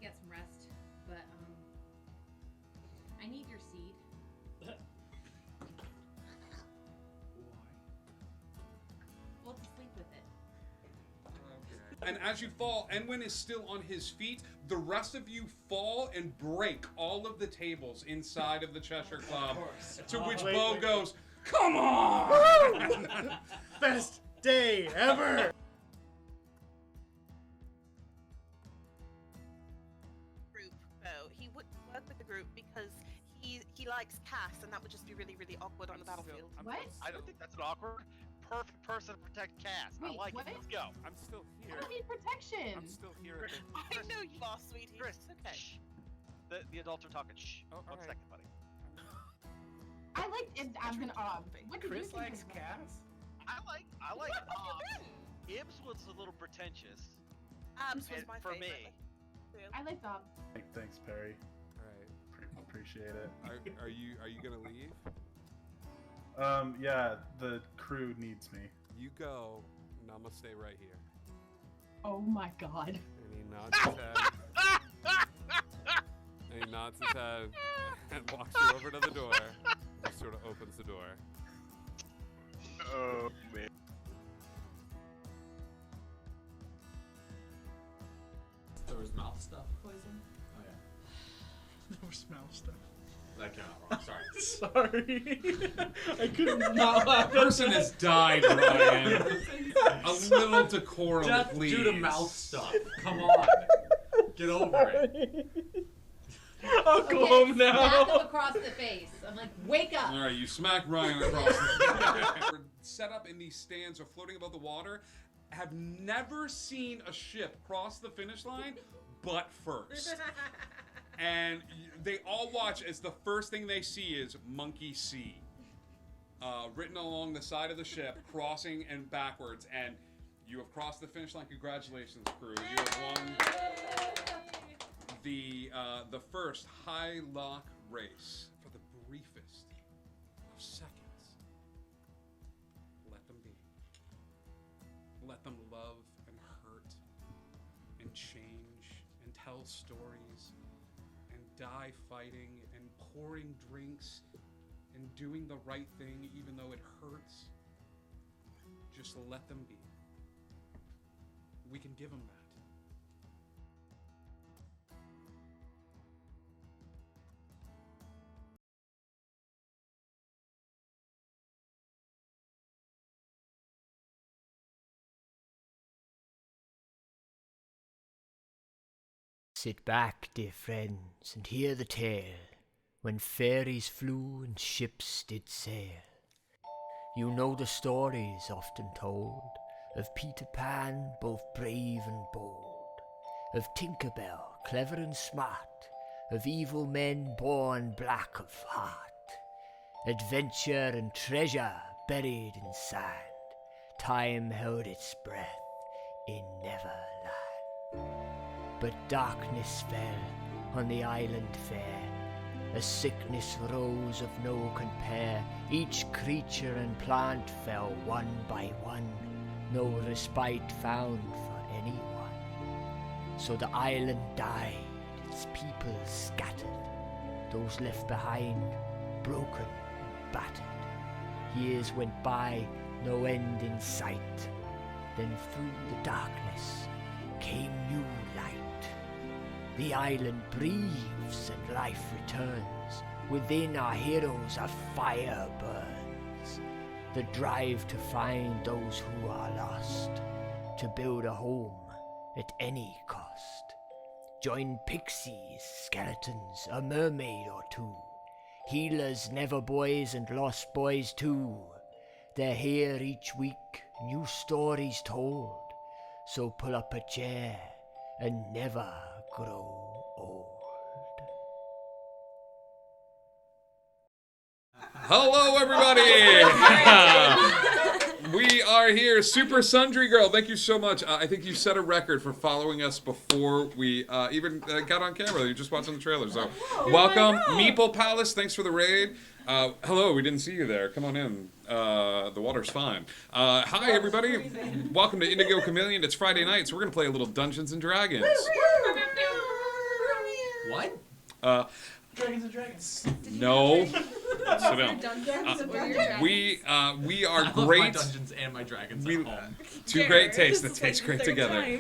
get some rest, but I need your seed. Why? Well, to sleep with it. And as you fall, Enwin is still on his feet. The rest of you fall and break all of the tables inside of the Cheshire Club. To which Bo goes, "Come on!" Best day ever! Group, though. He wouldn't work with the group because he likes Cass, and that would just be really, really awkward on the battlefield. What? I don't think that's an awkward. Perfect person to protect Cass. Wait, I like what? it. Let's go. I'm still here. I need protection. I'm still here. At the... I know you are, sweetie. Chris, It's okay. shh. The adults are talking. Shh. Oh, One alright. second, buddy. I like it. I'm gonna. What did Chris you think likes of Cass? I like. What have you been? Ibs was a little pretentious. Abs was and my for favorite. me. I like Bob. Thanks, Perry. All right. Appreciate it. Are you gonna leave? Yeah, the crew needs me. You go, and I'm gonna stay right here. Oh my God. And he nods his head. And he nods his head and walks you over to the door. And just sort of opens the door. Oh man. There was mouth stuff poison? Oh yeah. No smell stuff. That came out wrong. Sorry. Sorry. I could not laugh. Person has died, Ryan. A little decorum, Death please. due to mouth stuff. Come on. Get over it. I'll go home Smack now. him across the face. I'm like, wake up. All right, you smack Ryan across the face. We're set up in these stands or floating above the water. Have never seen a ship cross the finish line, but first. And they all watch as the first thing they see is Monkey C. Written along the side of the ship, crossing and backwards. And you have crossed the finish line. Congratulations, crew. You have won the first high lock race for the briefest of seconds. Let them be. Let them love and hurt and change and tell stories and die fighting and pouring drinks and doing the right thing even though it hurts. Just let them be. We can give them that. Sit back, dear friends, and hear the tale, when fairies flew and ships did sail. You know the stories often told, of Peter Pan, both brave and bold, of Tinker Bell, clever and smart, of evil men born black of heart, adventure and treasure buried in sand, time held its breath in Neverland. But darkness fell on the island fair, a sickness rose of no compare, each creature and plant fell one by one, no respite found for anyone. So the island died, its people scattered, those left behind, broken and battered. Years went by, no end in sight, then through the darkness came new light. The island breathes and life returns. Within our heroes a fire burns. The drive to find those who are lost, to build a home at any cost. Join pixies, skeletons, a mermaid or two, healers, never boys and lost boys too. They're here each week, new stories told, so pull up a chair and never grow old. Hello, everybody! We are here. Super Sundry Girl, thank you so much. I think you set a record for following us before we even got on camera. You're just watching the trailer. So, welcome. Meeple Palace, thanks for the raid. Hello, we didn't see you there. Come on in. The water's fine. Hi, everybody. Welcome to Indigo Chameleon. It's Friday night, so we're going to play a little Dungeons & Dragons. What? Dragons and Dragons. No. Sit down. Dungeons and Dragons. We are I love my great. Dungeons and my Dragons We- at home. Two great tastes that taste great together.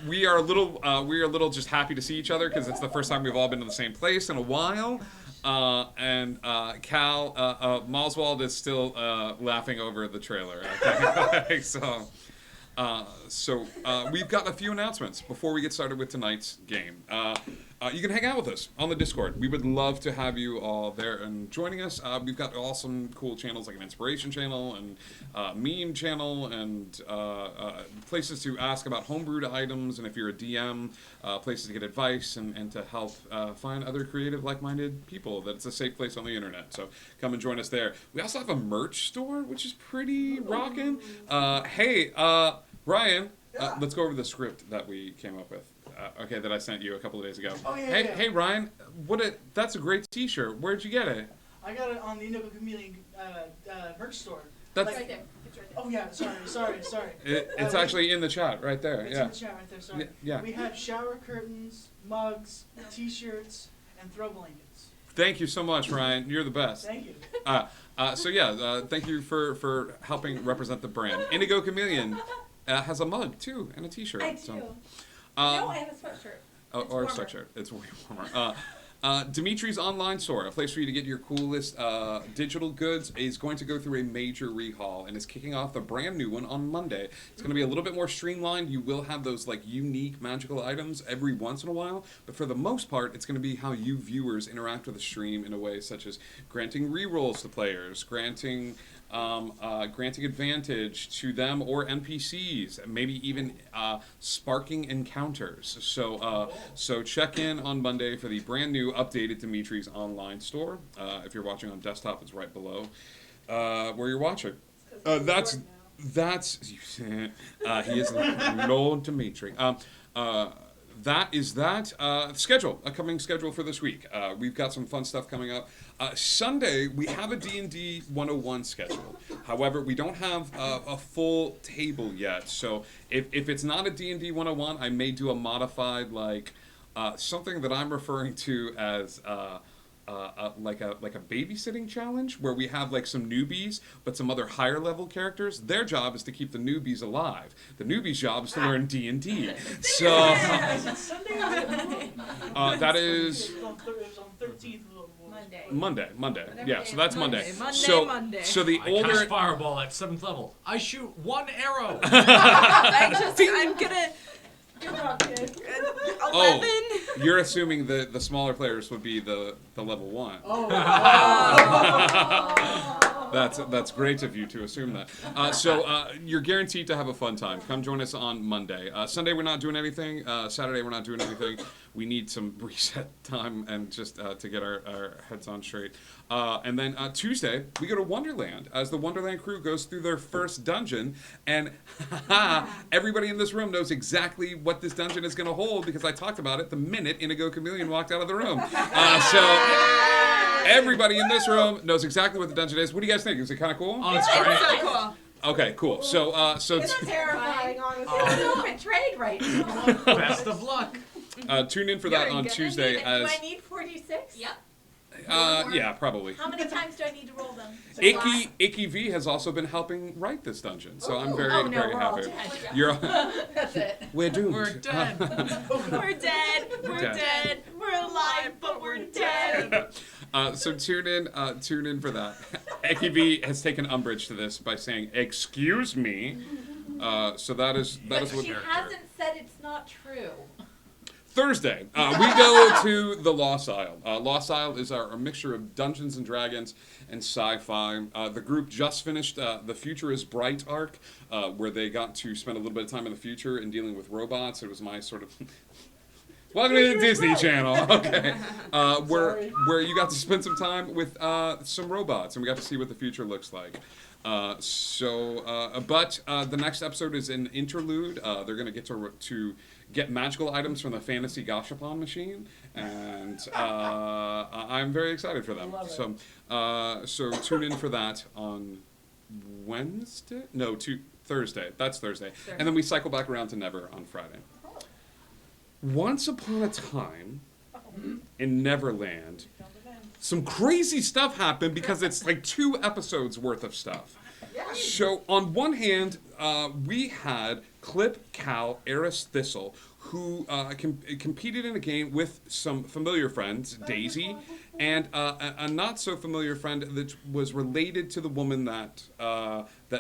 We are a little just happy to see each other because it's the first time we've all been to the same place in a while. And Cal Malswald is still laughing over the trailer. Okay? So we've got a few announcements before we get started with tonight's game. You can hang out with us on the Discord. We would love to have you all there and joining us. We've got awesome, cool channels like an inspiration channel and meme channel and places to ask about homebrewed items. And if you're a DM, places to get advice and to help find other creative, like-minded people. That it's a safe place on the internet. So come and join us there. We also have a merch store, which is pretty rocking. Hey, Ryan, let's go over the script that we came up with. Okay, that I sent you a couple of days ago. Oh, yeah, hey, yeah. hey, Ryan, that's a great T-shirt. Where'd you get it? I got it on the Indigo Chameleon merch store. That's Right there. It's right there. Oh yeah, sorry. it's actually in the chat right there. It's Yeah. in the chat right there. Sorry. Yeah. We have shower curtains, mugs, T-shirts, and throw blankets. Thank you so much, Ryan. You're the best. Thank you. Thank you for helping represent the brand. Indigo Chameleon has a mug too and a T-shirt. I do. So, No, I have a sweatshirt. It's or a warmer. sweatshirt. It's way warmer. Dimitri's online store, a place for you to get your coolest digital goods, is going to go through a major rehaul and is kicking off the brand new one on Monday. It's going to be a little bit more streamlined. You will have those like unique magical items every once in a while, but for the most part, it's going to be how you viewers interact with the stream in a way such as granting rerolls to players, granting advantage to them or NPCs, maybe even sparking encounters. So check in on Monday for the brand new updated Dimitri's online store. If you're watching on desktop, it's right below where you're watching. That's he is Lord Dimitri. That is that. Schedule, a coming schedule for this week. We've got some fun stuff coming up. Sunday, we have a D&D 101 schedule. However, we don't have a full table yet. So if it's not a D&D 101, I may do a modified, like, something that I'm referring to as like a babysitting challenge, where we have like some newbies, but some other higher level characters. Their job is to keep the newbies alive. The newbies' job is to learn D&D. So that is It was on 13th. Monday. Yeah, so that's Monday. Monday. So the I older cast fireball at 7th level. I shoot one arrow. I'm gonna. Good job, kid. 11. you're assuming the smaller players would be the level 1. Oh. That's great of you to assume that. So you're guaranteed to have a fun time. Come join us on Monday. Sunday we're not doing anything. Saturday we're not doing anything. We need some reset time and just to get our heads on straight. And then Tuesday we go to Wonderland as the Wonderland crew goes through their first dungeon. And everybody in this room knows exactly what this dungeon is going to hold because I talked about it the minute Indigo Chameleon walked out of the room. So everybody in this room knows exactly what the dungeon is. What do you guys think? Is it kind of cool? Oh, it's It's great. so cool. Okay, cool. So It's terrifying, honestly. I'm so betrayed right now. Best of luck. tune in for that on Tuesday as Do I need 46? Yep. yeah, probably. How many times do I need to roll them? Icky V has also been helping write this dungeon, so I'm very Oh, no, very we're all happy. dead. You're That's it. we're doomed. We're dead. We're dead. We're Dead. dead. We're alive, but we're dead. So tune in for that. Icky V has taken umbrage to this by saying "excuse me." So that is But what she hasn't said it's not true. Thursday, we go to the Lost Isle. Lost Isle is our mixture of Dungeons and Dragons and sci-fi. The group just finished the Future is Bright arc, where they got to spend a little bit of time in the future and dealing with robots. It was my sort of welcome to the Disney Channel. Okay, where you got to spend some time with some robots, and we got to see what the future looks like. But the next episode is an interlude. They're going to get to get magical items from the Fantasy Gashapon machine, and I'm very excited for them. So tune in for that on Wednesday? No, Thursday. That's Thursday. And then we cycle back around to Never on Friday. Once upon a time, in Neverland, some crazy stuff happened because it's like 2 episodes worth of stuff. So on one hand, we had Clip, Cal, Eris, Thistle, who competed in a game with some familiar friends, Daisy, and a not so familiar friend that was related to the woman that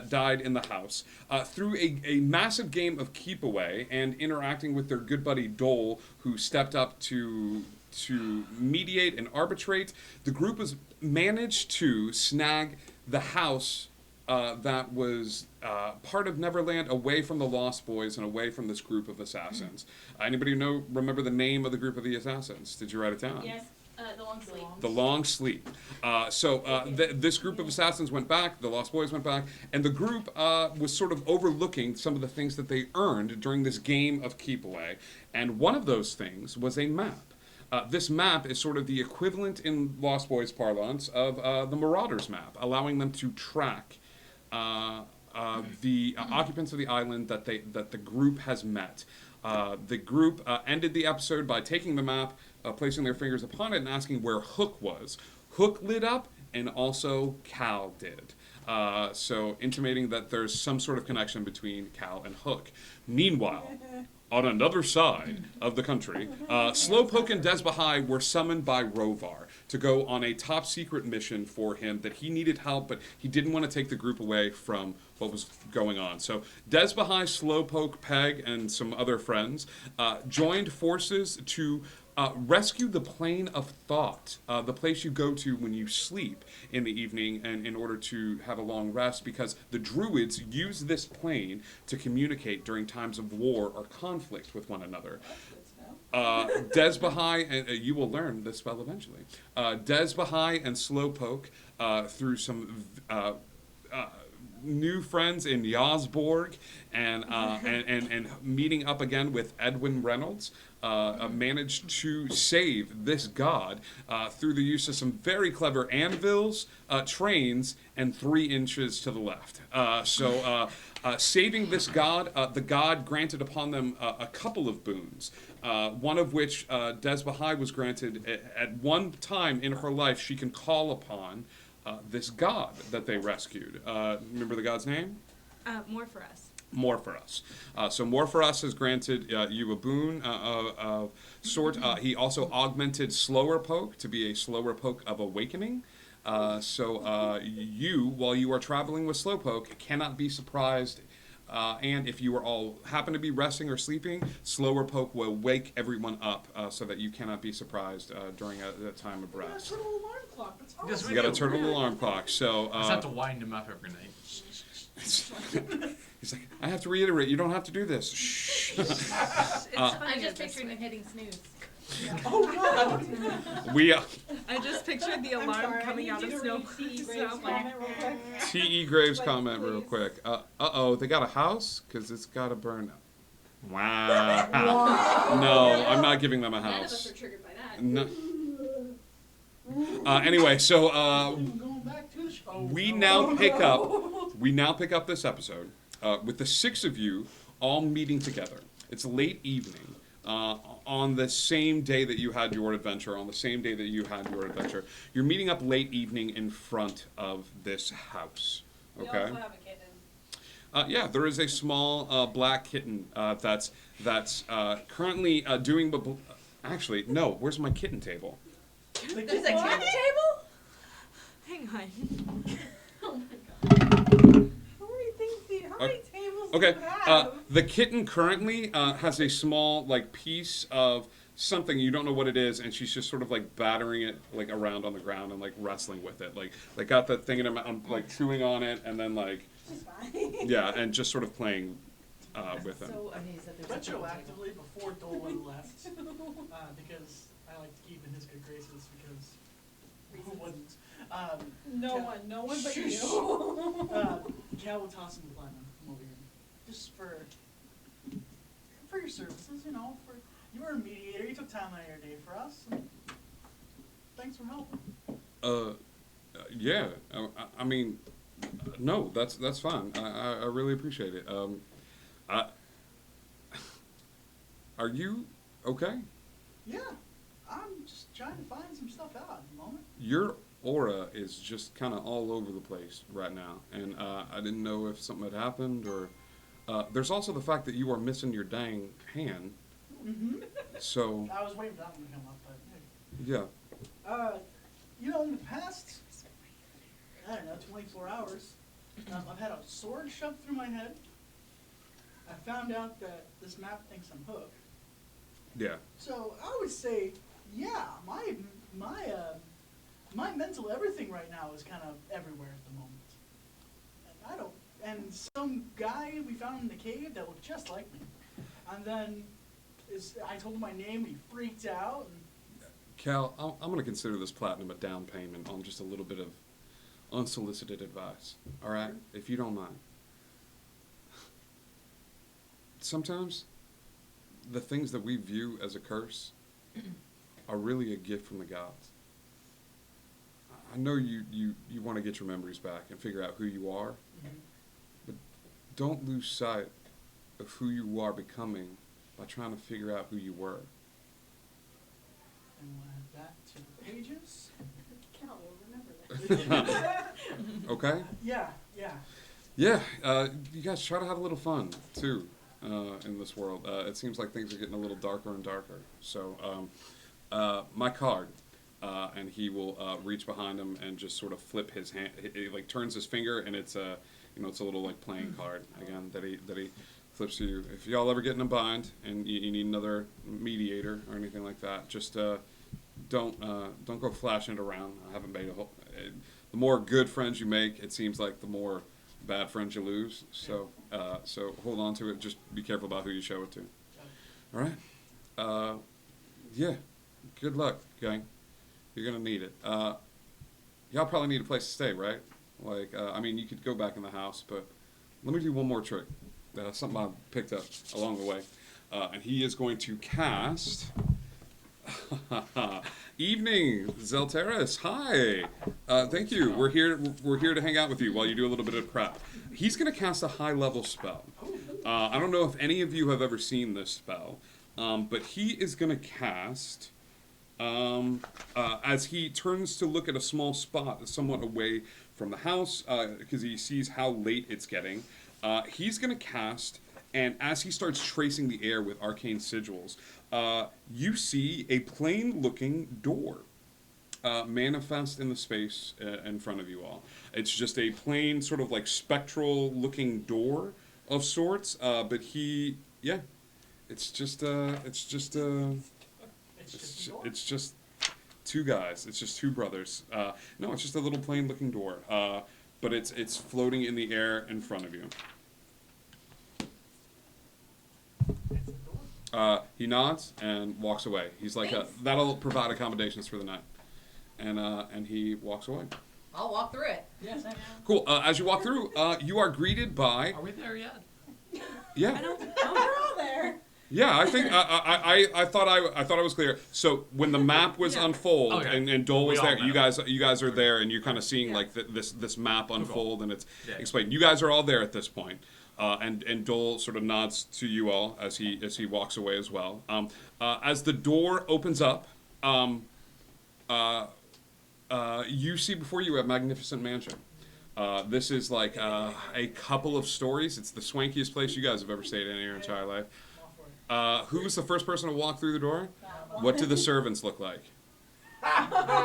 died in the house, through a massive game of keep away and interacting with their good buddy Dole, who stepped up to mediate and arbitrate. The group has managed to snag the house that was part of Neverland, away from the Lost Boys and away from this group of assassins. Anybody remember the name of the group of the assassins? Did you write it down? Yes. The long sleep. The Long Sleep. This group of assassins went back, the Lost Boys went back, and the group was sort of overlooking some of the things that they earned during this game of keep away. And one of those things was a map. This map is sort of the equivalent in Lost Boys parlance of the Marauders map, allowing them to track the occupants of the island that the group has met. The group ended the episode by taking the map, placing their fingers upon it, and asking where Hook was. Hook lit up, and also Cal did. So intimating that there's some sort of connection between Cal and Hook. Meanwhile, on another side of the country, Slowpoke and Desbahai were summoned by Rovar to go on a top secret mission for him that he needed help, but he didn't want to take the group away from what was going on. So Desbahai, Slowpoke, Peg, and some other friends joined forces to rescue the plane of thought, the place you go to when you sleep in the evening and in order to have a long rest, because the druids use this plane to communicate during times of war or conflict with one another. Desbahai, and you will learn this spell eventually. Desbahai and Slowpoke, through some new friends in Yasborg and meeting up again with Edwin Reynolds, managed to save this god through the use of some very clever anvils, trains, and 3 inches to the left. Saving this god, the god granted upon them a couple of boons, one of which Desbahai was granted at one time in her life. She can call upon this god that they rescued. Remember the god's name? More for us. More for us. So More for us has granted you a boon of sort. He also augmented Slower Poke to be a Slower Poke of Awakening. You, while you are traveling with Slowpoke, cannot be surprised. And if you are all happen to be resting or sleeping, Slower Poke will wake everyone up so that you cannot be surprised during a time of rest. Turtle alarm clock. That's awesome. Yes, we You got a do. turtle alarm clock. So I just have to wind him up every night. he's like, I have to reiterate, you don't have to do this. Shh. I'm just picturing him hitting snooze. Oh god. We I just pictured the alarm coming out of snow. T.E. Graves comment real quick. Uh-oh, they got a house? Because it's got to burn. Wow. No, I'm not giving them a None of us house. are triggered by that. No. Anyway, so Going back to the show. we now pick up this episode with the 6 of you all meeting together. It's late evening. On the same day that you had your adventure, you're meeting up late evening in front of this house. Okay. We also have a kitten. Yeah, there is a small black kitten that's currently doing. Actually, no. Where's my kitten table? There's a cat table? Hang on. Oh my god. How many tables Okay, do you have? the kitten currently has a small piece of something, you don't know what it is, and she's just sort of battering it around on the ground and wrestling with it, got that thing in her mouth, chewing on it, and then She's fine. yeah, and just sort of playing with him. So amazed that there's a kitten Retroactively, before Dolan left, because I like to keep in his good graces, because who wouldn't? No one but Shush. you. Cal will toss him the platinum from over here, just for your services. You were a mediator. You took time out of your day for us. And thanks for helping. Yeah, I mean, no, that's fine. I really appreciate it. Are you okay? Yeah, I'm just trying to find some stuff out at the moment. Your aura is just kind of all over the place right now, and I didn't know if something had happened, or there's also the fact that you are missing your dang hand. Mm-hmm. So I was waiting for that one to come up, but yeah, you know, in the past, I don't know, 24 hours, I've had a sword shoved through my head. I found out that this map thinks I'm Hook. yeah. So I would say, yeah, my mental everything right now is kind of everywhere at the moment. And I don't. And some guy we found in the cave that looked just like me, and then I told him my name. He freaked out. And Cal, I'm going to consider this platinum a down payment on just a little bit of unsolicited advice. All right, if you don't mind. Sometimes the things that we view as a curse are really a gift from the gods. I know you want to get your memories back and figure out who you are, but don't lose sight of who you are becoming by trying to figure out who you were. and we'll add that to the pages. Cal will remember that. Okay? Yeah. Yeah, you guys try to have a little fun, too, in this world. It seems like things are getting a little darker and darker. So, my card, and he will reach behind him and just sort of flip his hand. He like turns his finger, and it's a, it's a little like playing card again that he flips to you. If y'all ever get in a bind and you need another mediator or anything like that, just don't go flashing it around. I haven't made a whole. The more good friends you make, it seems like the more bad friends you lose. So hold on to it. Just be careful about who you show it to. All right. Yeah. Good luck, gang. You're gonna need it. Y'all probably need a place to stay, right? Like, you could go back in the house, but let me do one more trick. Something I picked up along the way, and he is going to cast. Evening, Zelteris. Hi. Thank you. We're here to hang out with you while you do a little bit of prep. He's going to cast a high-level spell. I don't know if any of you have ever seen this spell, but he is going to cast. As he turns to look at a small spot somewhat away from the house, because he sees how late it's getting, he's going to cast. And as he starts tracing the air with arcane sigils, you see a plain-looking door manifest in the space in front of you all. It's just a plain, sort of like spectral-looking door of sorts. But it's just two guys. It's just two brothers. No, it's just a little plain-looking door. But it's floating in the air in front of you. He nods and walks away. He's like, that'll provide accommodations for the night. And he walks away. I'll walk through it. Yes. Cool. As you walk through, you are greeted by... Are we there yet? Yeah. We're all there. Yeah, I think I thought I was clear. So when the map was unfold and Dole was there, you guys are there, and you're kind of seeing like this map unfold, and it's explained. You guys are all there at this point. And Dole sort of nods to you all as he walks away as well. As the door opens up, you see before you a magnificent mansion. This is like a couple of stories. It's the swankiest place you guys have ever stayed in your entire life. Who was the first person to walk through the door? What do the servants look like? I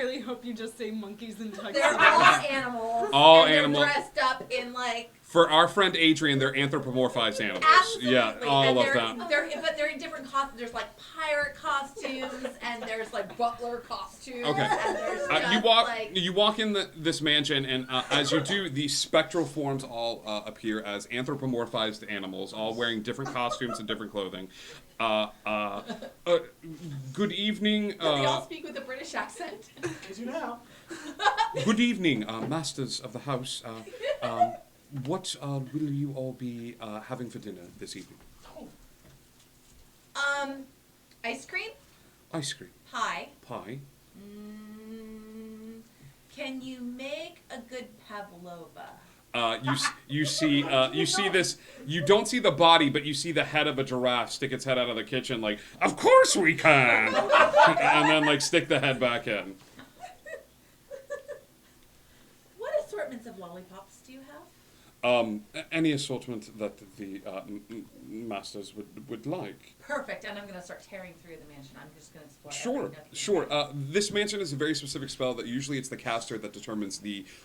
really hope you just say monkeys and tuxedos. They're all animals. All and animals. They're dressed up in like. For our friend Adrian, they're anthropomorphized animals. Absolutely. Yeah, all of them. But they're in different costumes. There's like pirate costumes, and there's like butler costumes. Okay. And there's just, you walk in this mansion, and as you do, these spectral forms all appear as anthropomorphized animals, all wearing different costumes and different clothing. Good evening. they all speak with a British accent. As you know. Good evening, masters of the house. What will you all be having for dinner this evening? Ice cream. Ice cream. Pie. Pie. Can you make a good pavlova? You see this. You don't see the body, but you see the head of a giraffe stick its head out of the kitchen, like, of course we can, and then like stick the head back in. What assortments of lollipops do you have? Any assortment that the masters would like. Perfect, and I'm going to start tearing through the mansion. I'm just going to explore Sure, every nook and sure. cranny. This mansion is a very specific spell that usually it's the caster that determines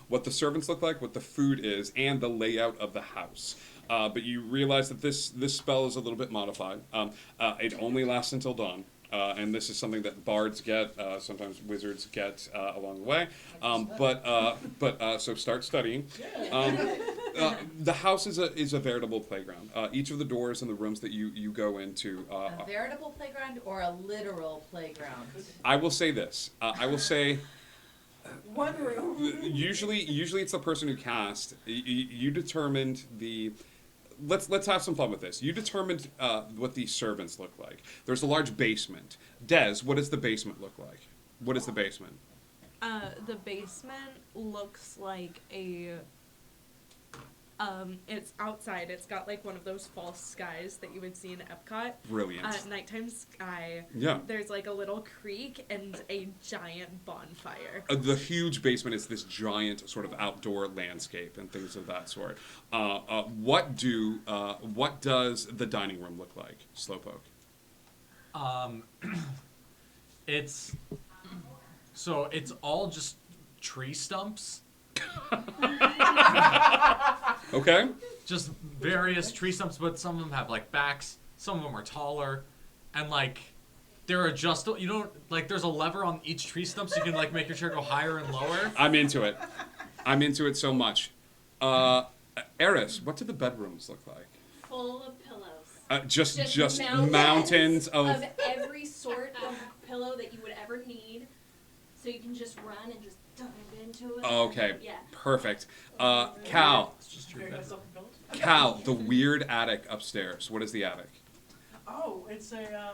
what the servants look like, what the food is, and the layout of the house. But you realize that this spell is a little bit modified. It only lasts until dawn. And this is something that bards get, sometimes wizards get along the way. So start studying. The house is a veritable playground. Each of the doors and the rooms that you go into. A veritable playground or a literal playground? I will say this. I will say. One room. Usually it's the person who cast. You determined the. Let's have some fun with this. You determined what the servants look like. There's a large basement. Des, what does the basement look like? What is the basement? The basement looks like it's outside. It's got like one of those false skies that you would see in Epcot. Brilliant. Nighttime sky. Yeah. There's like a little creek and a giant bonfire. The huge basement is this giant sort of outdoor landscape and things of that sort. What does the dining room look like, Slowpoke? It's all just tree stumps. Okay. Just various tree stumps, but some of them have like backs. Some of them are taller, and like they're adjustable. You don't like. There's a lever on each tree stump, so you can like make your chair go higher and lower. I'm into it. I'm into it so much. Eris, what do the bedrooms look like? Full of pillows. Just mountains of every sort of pillow that you would ever need, so you can just run and just dive into it. Okay, Yeah. perfect. Cal, the weird attic upstairs. What is the attic? Oh, it's a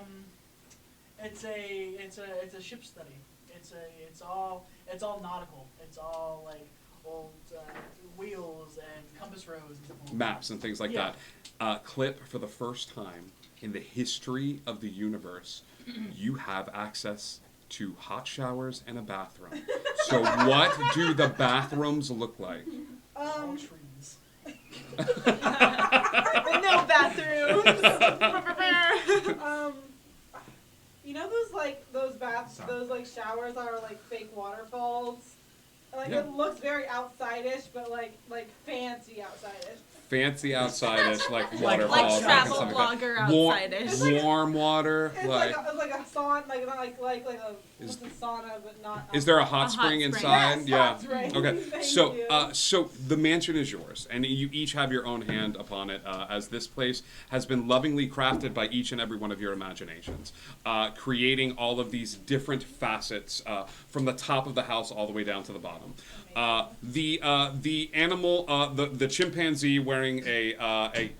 ship study. It's all nautical. It's all like old wheels and compass rose and stuff like that. Maps and things like that. Clip, for the first time in the history of the universe, you have access to hot showers and a bathroom. So what do the bathrooms look like? All trees. No bathrooms. You know those those showers are like fake waterfalls? Like Yeah. it looks very outside-ish, but like fancy outside-ish. Fancy outside-ish, like Like waterfalls. travel and stuff blogger like that. outside-ish. Warm water. It's like a sauna, like not like a what's a sauna, but not. Is there a hot hot spring spring. inside? Yes, Yeah. hot spring. Okay. Thank So, you. so the mansion is yours, and you each have your own hand upon it, as this place has been lovingly crafted by each and every one of your imaginations, creating all of these different facets from the top of the house all the way down to the bottom. The animal, the chimpanzee wearing a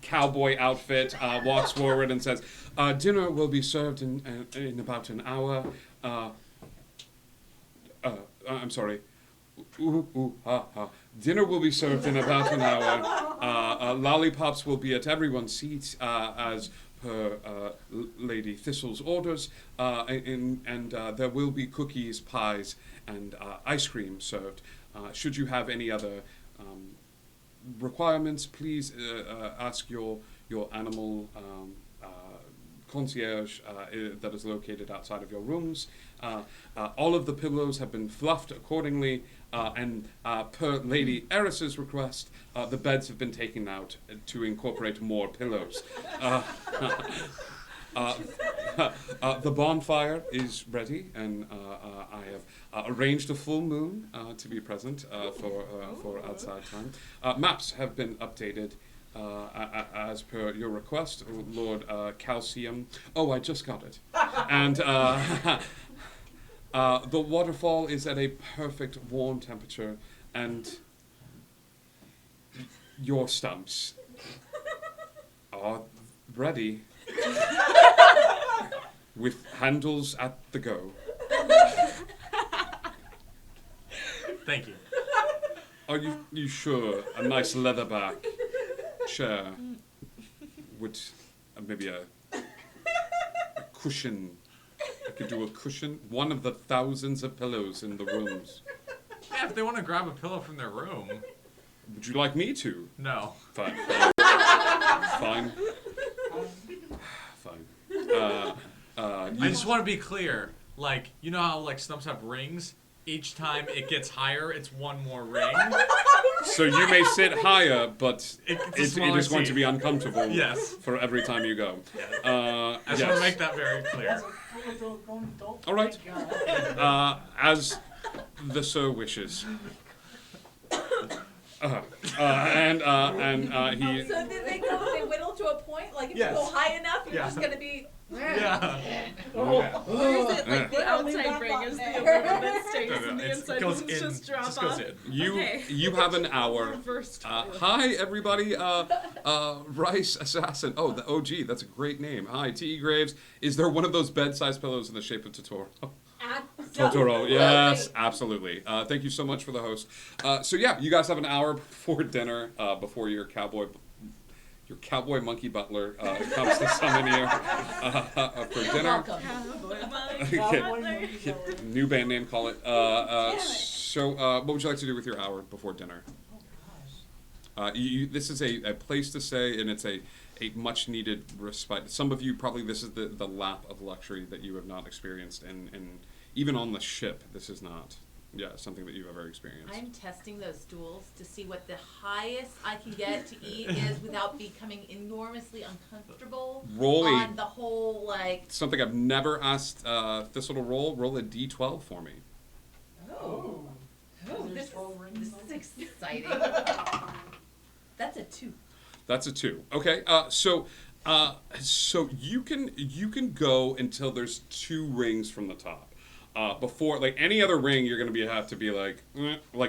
cowboy outfit walks forward and says, "Dinner will be served in about an hour." I'm sorry. Dinner will be served in about an hour. Lollipops will be at everyone's seat as per Lady Thistle's orders, and there will be cookies, pies, and ice cream served. Should you have any other requirements, please ask your animal concierge that is located outside of your rooms. All of the pillows have been fluffed accordingly, and per Lady Eris's request, the beds have been taken out to incorporate more pillows. The bonfire is ready, and I have arranged a full moon to be present for outside time. Maps have been updated as per your request, Lord Calcium. Oh, I just got it. And the waterfall is at a perfect warm temperature, and your stumps are ready with handles at the go. Thank you. Are you sure? A nice leatherback chair would maybe a cushion. I could do a cushion. One of the thousands of pillows in the rooms. Yeah, if they want to grab a pillow from their room. Would you like me to? No. Fine. Fine. Fine. I just want to be clear. Like, you know how like stumps have rings? Each time it gets higher, it's one more ring. So you may sit higher, but it is going seat. to be uncomfortable. Yes. For every time you go. I just want to make that very clear. All right. As the sir wishes. And he. So did they go? They whittle to a point. Like if Yes. you go high enough, you're Yeah. just gonna be. Yeah. Or is it like the outside ring is the aluminum that stays and the inside goes ones in, just drop just off? goes in. You have an hour. Reversed. Hi everybody. Rice Assassin. Oh, the OG. That's a great name. Hi, T. Graves. Is there one of those bed-sized pillows in the shape of Totoro? Totoro, yes, absolutely. Thank you so much for the host. So yeah, you guys have an hour before dinner, before your cowboy monkey butler comes to summon you for dinner. New band name, call it. So what would you like to do with your hour before dinner? This is a place to stay, and it's a much needed respite. Some of you probably this is the lap of luxury that you have not experienced, and even on the ship, this is not something that you've ever experienced. I'm testing those stools to see what the highest I can get to eat is without becoming enormously uncomfortable. On the whole, like. Something I've never asked Thistle to roll. Roll a d12 for me. Oh, this is exciting. That's a 2. That's a 2. Okay. So you can go until there's 2 rings from the top. Before, like any other ring, you're gonna have to be like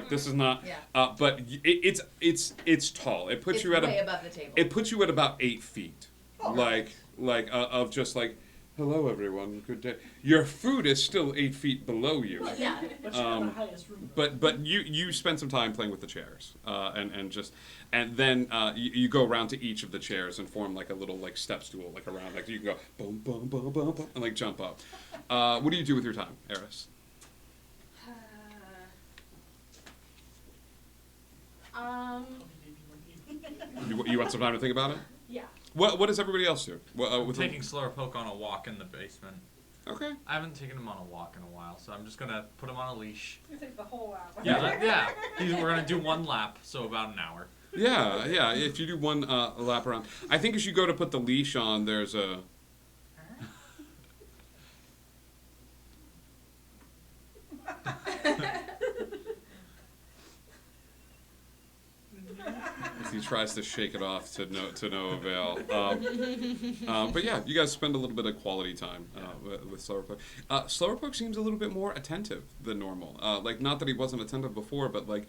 this is not. Yeah. But it's tall. It puts you at way above the table. It puts you at about 8 feet. Of just like, hello everyone, good day. Your food is still 8 feet below you. Yeah. But you're in the highest room. But you spend some time playing with the chairs, and then you go around to each of the chairs and form like a little like step stool like around, like you can go boom boom boom boom boom and like jump up. What do you do with your time, Eris? You want some time to think about it? Yeah. What does everybody else do? Taking Slurpoke on a walk in the basement. Okay. I haven't taken him on a walk in a while, so I'm just gonna put him on a leash. You take the whole lap. Yeah. We're gonna do 1 lap, so about an hour. Yeah. If you do 1 lap around, I think as you go to put the leash on, there's a. He tries to shake it off to no avail. But yeah, you guys spend a little bit of quality time with Slurpoke. Slurpoke seems a little bit more attentive than normal. Like, not that he wasn't attentive before, but like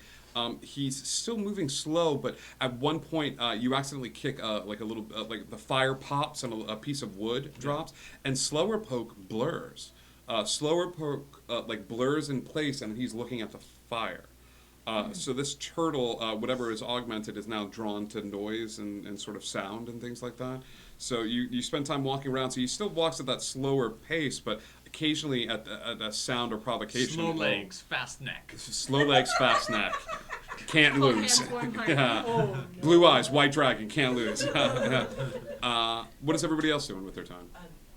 he's still moving slow. But at one point, you accidentally kick like a little like the fire pops and a piece of wood drops, and Slurpoke blurs. Slurpoke like blurs in place, and he's looking at the fire. So this turtle, whatever is augmented, is now drawn to noise and sort of sound and things like that. So you spend time walking around. So he still walks at that slower pace, but occasionally at a sound or provocation. Slow legs, fast neck. Slow legs, fast neck. Can't lose. Yeah. Oh, no. Blue eyes, white dragon, can't lose. What is everybody else doing with their time?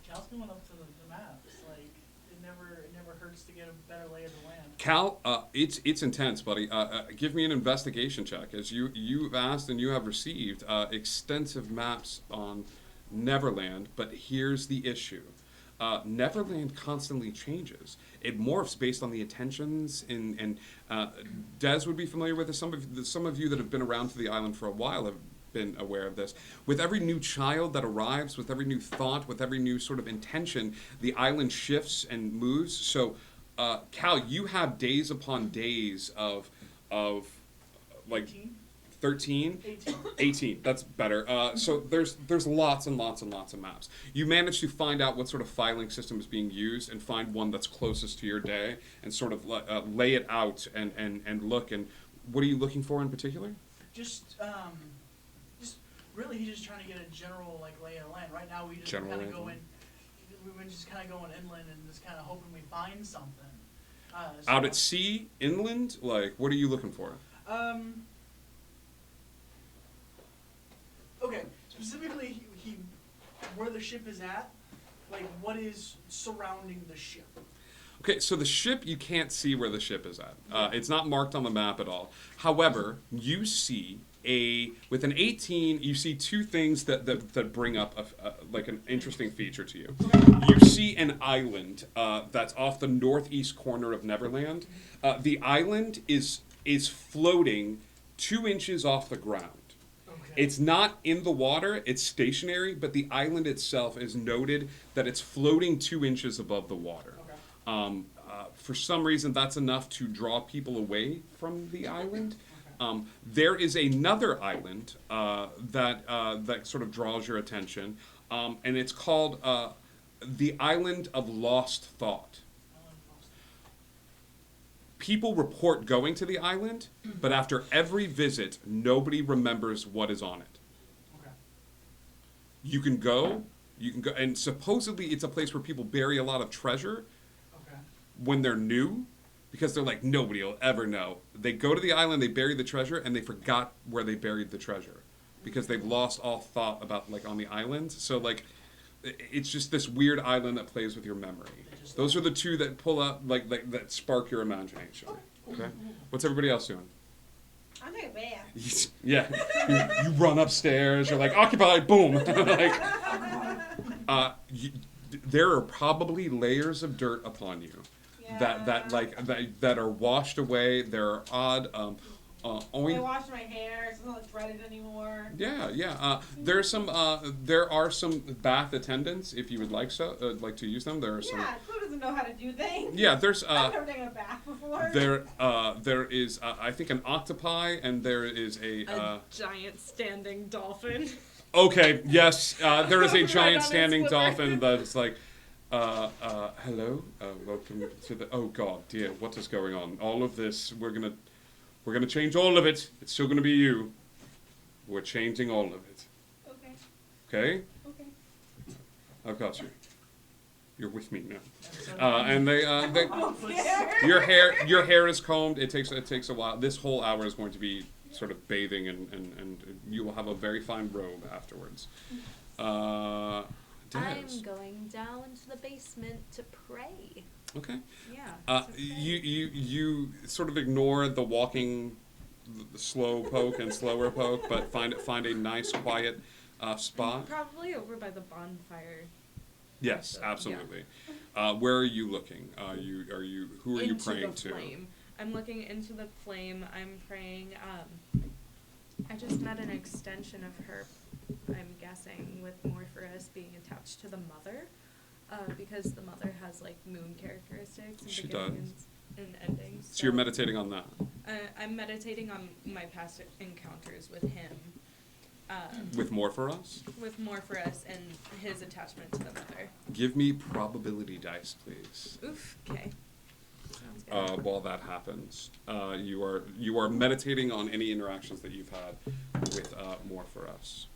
Cal's going up to the maps. Like, it never hurts to get a better lay of the land. Cal, it's intense, buddy. Give me an investigation check, as you've asked and you have received extensive maps on Neverland. But here's the issue: Neverland constantly changes. It morphs based on the intentions, and Des would be familiar with this. Some of you that have been around to the island for a while have been aware of this. With every new child that arrives, with every new thought, with every new sort of intention, the island shifts and moves. So. Cal, you have days upon days of like 13? 18. That's better. So there's lots and lots and lots of maps. You manage to find out what sort of filing system is being used and find one that's closest to your day and sort of lay it out and look. And What are you looking for in particular? Just really, he's just trying to get a general like lay of the land. Right now, we just General kind lay of of the go in. land. We've been just kind of going inland and just kind of hoping we find something. Out at sea, inland, like what are you looking for? Okay, specifically, he where the ship is at, like what is surrounding the ship. Okay, so the ship, you can't see where the ship is at. It's not marked on the map at all. However, you see with an 18, you see two things that bring up like an interesting feature to you. You see an island that's off the northeast corner of Neverland. The island is floating 2 inches off the ground. It's not in the water, it's stationary, but the island itself is noted that it's floating 2 inches above the water. For some reason, that's enough to draw people away from the island. There is another island that sort of draws your attention, and it's called the Island of Lost Thought. People report going to the island, but after every visit, nobody remembers what is on it. You can go, and supposedly it's a place where people bury a lot of treasure when they're new, because they're like, nobody will ever know. They go to the island, they bury the treasure, and they forgot where they buried the treasure, because they've lost all thought about, like, on the island. So, like, it's just this weird island that plays with your memory. Those are the two that pull up, like that spark your imagination. Okay? What's everybody else doing? I'm taking a bath. Yeah. You run upstairs, you're like, occupied, boom. Like, there are probably layers of dirt upon you that are washed away. There are odd I washed my hair, so it's not threaded anymore. Yeah. There are some bath attendants if you would like to use them. There are some. Yeah, who doesn't know how to do things? Yeah, there's. I've never taken a bath before. There is I think an octopi, and there is a giant standing dolphin. Okay. Yes. There is a giant Right standing dolphin that's like. Hello. Welcome to the. Oh God, dear, what is going on? All of this, we're gonna change all of it. It's still gonna be you. We're changing all of it. Okay. Okay? Okay. I've got you. You're with me now. And they your hair is combed. It takes a while. This whole hour is going to be sort of bathing and you will have a very fine robe afterwards. I'm going down to the basement to pray. Okay. Yeah. You sort of ignore the walking, the slow poke and slower poke, but find a nice quiet spot. Probably over by the bonfire. Yes, absolutely. Yeah. Where are you looking? Who are you praying to? Flame. I'm looking into the flame. I'm praying. I just met an extension of her. I'm guessing with Morpheus being attached to the mother. Because the mother has like moon characteristics and she beginnings does. and endings. So you're meditating on that? I'm meditating on my past encounters with him. With Morpheus? With Morpheus and his attachment to the mother. Give me probability dice, please. Oof. Okay. Sounds good. While that happens, you are meditating on any interactions that you've had with Morpheus.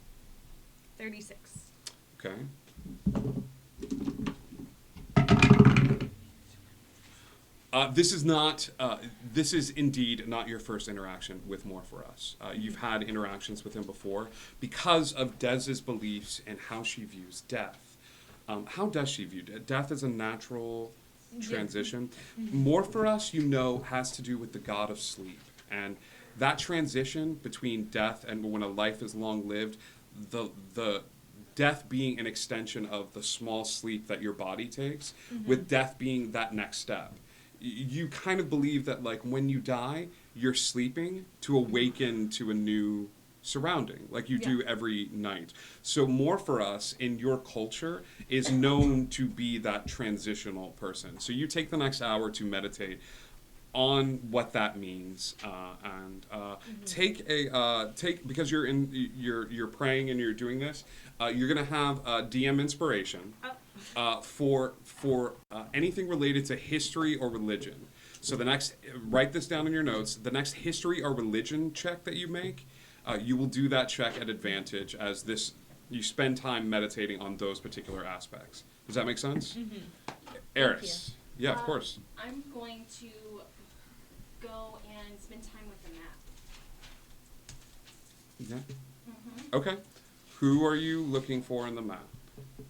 36. Okay. This is indeed not your first interaction with Morpheus. You've had interactions with him before because of Dez's beliefs and how she views death. How does she view death? Death is a natural transition. Morpheus, has to do with the god of sleep. And that transition between death and when a life is long-lived, the death being an extension of the small sleep that your body takes, with death being that next step. You kind of believe that, like, when you die, you're sleeping to awaken to a new surrounding, like you do every night. So Morpheus, in your culture, is known to be that transitional person. So you take the next hour to meditate on what that means, and take because you're praying and you're doing this. You're gonna have DM inspiration for anything related to history or religion. So write this down in your notes. The next history or religion check that you make, you will do that check at advantage as you spend time meditating on those particular aspects. Does that make sense? Mm-hmm. Eris. Yeah, of course. I'm going to go and spend time with the map. Yeah. Mm-hmm. Okay. Who are you looking for in the map?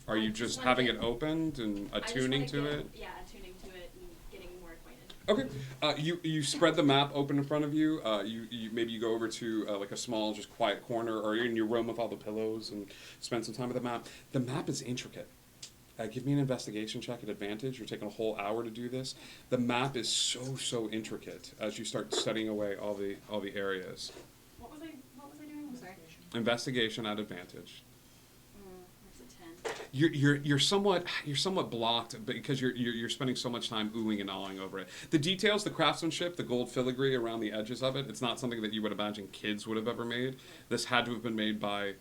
Are you just wanna having get- it opened and attuning to it? Yeah, attuning to it and getting more acquainted. Okay. You spread the map open in front of you. You maybe you go over to like a small, just quiet corner, or you're in your room with all the pillows and spend some time with the map. The map is intricate. Give me an investigation check at advantage. You're taking a whole hour to do this. The map is so intricate as you start studying away all the areas. What was I doing? I'm sorry. Investigation at advantage. There's a 10. You're somewhat blocked because you're spending so much time oohing and awing over it. The details, the craftsmanship, the gold filigree around the edges of it, it's not something that you would imagine kids would have ever made. This had to have been made by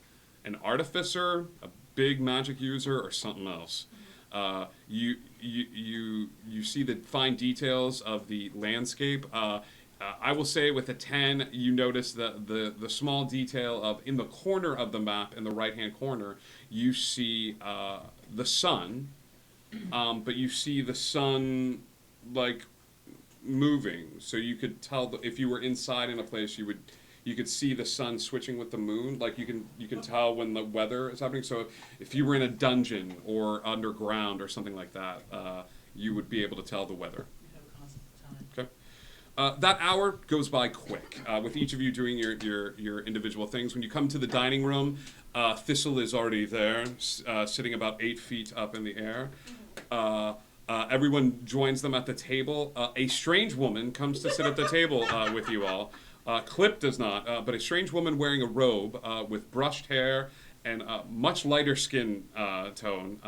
an artificer, a big magic user, or something else. You see the fine details of the landscape. I will say with a 10, you notice the small detail of in the corner of the map, in the right-hand corner, you see the sun, but you see the sun like moving. So you could tell if you were inside in a place, you could see the sun switching with the moon. Like you can tell when the weather is happening. So if you were in a dungeon or underground or something like that, you would be able to tell the weather. Okay. That hour goes by quick, with each of you doing your individual things. When you come to the dining room, Thistle is already there, sitting about 8 feet up in the air. Everyone joins them at the table. A strange woman comes to sit at the table with you all. Clip does not, but a strange woman wearing a robe with brushed hair and much lighter skin tone,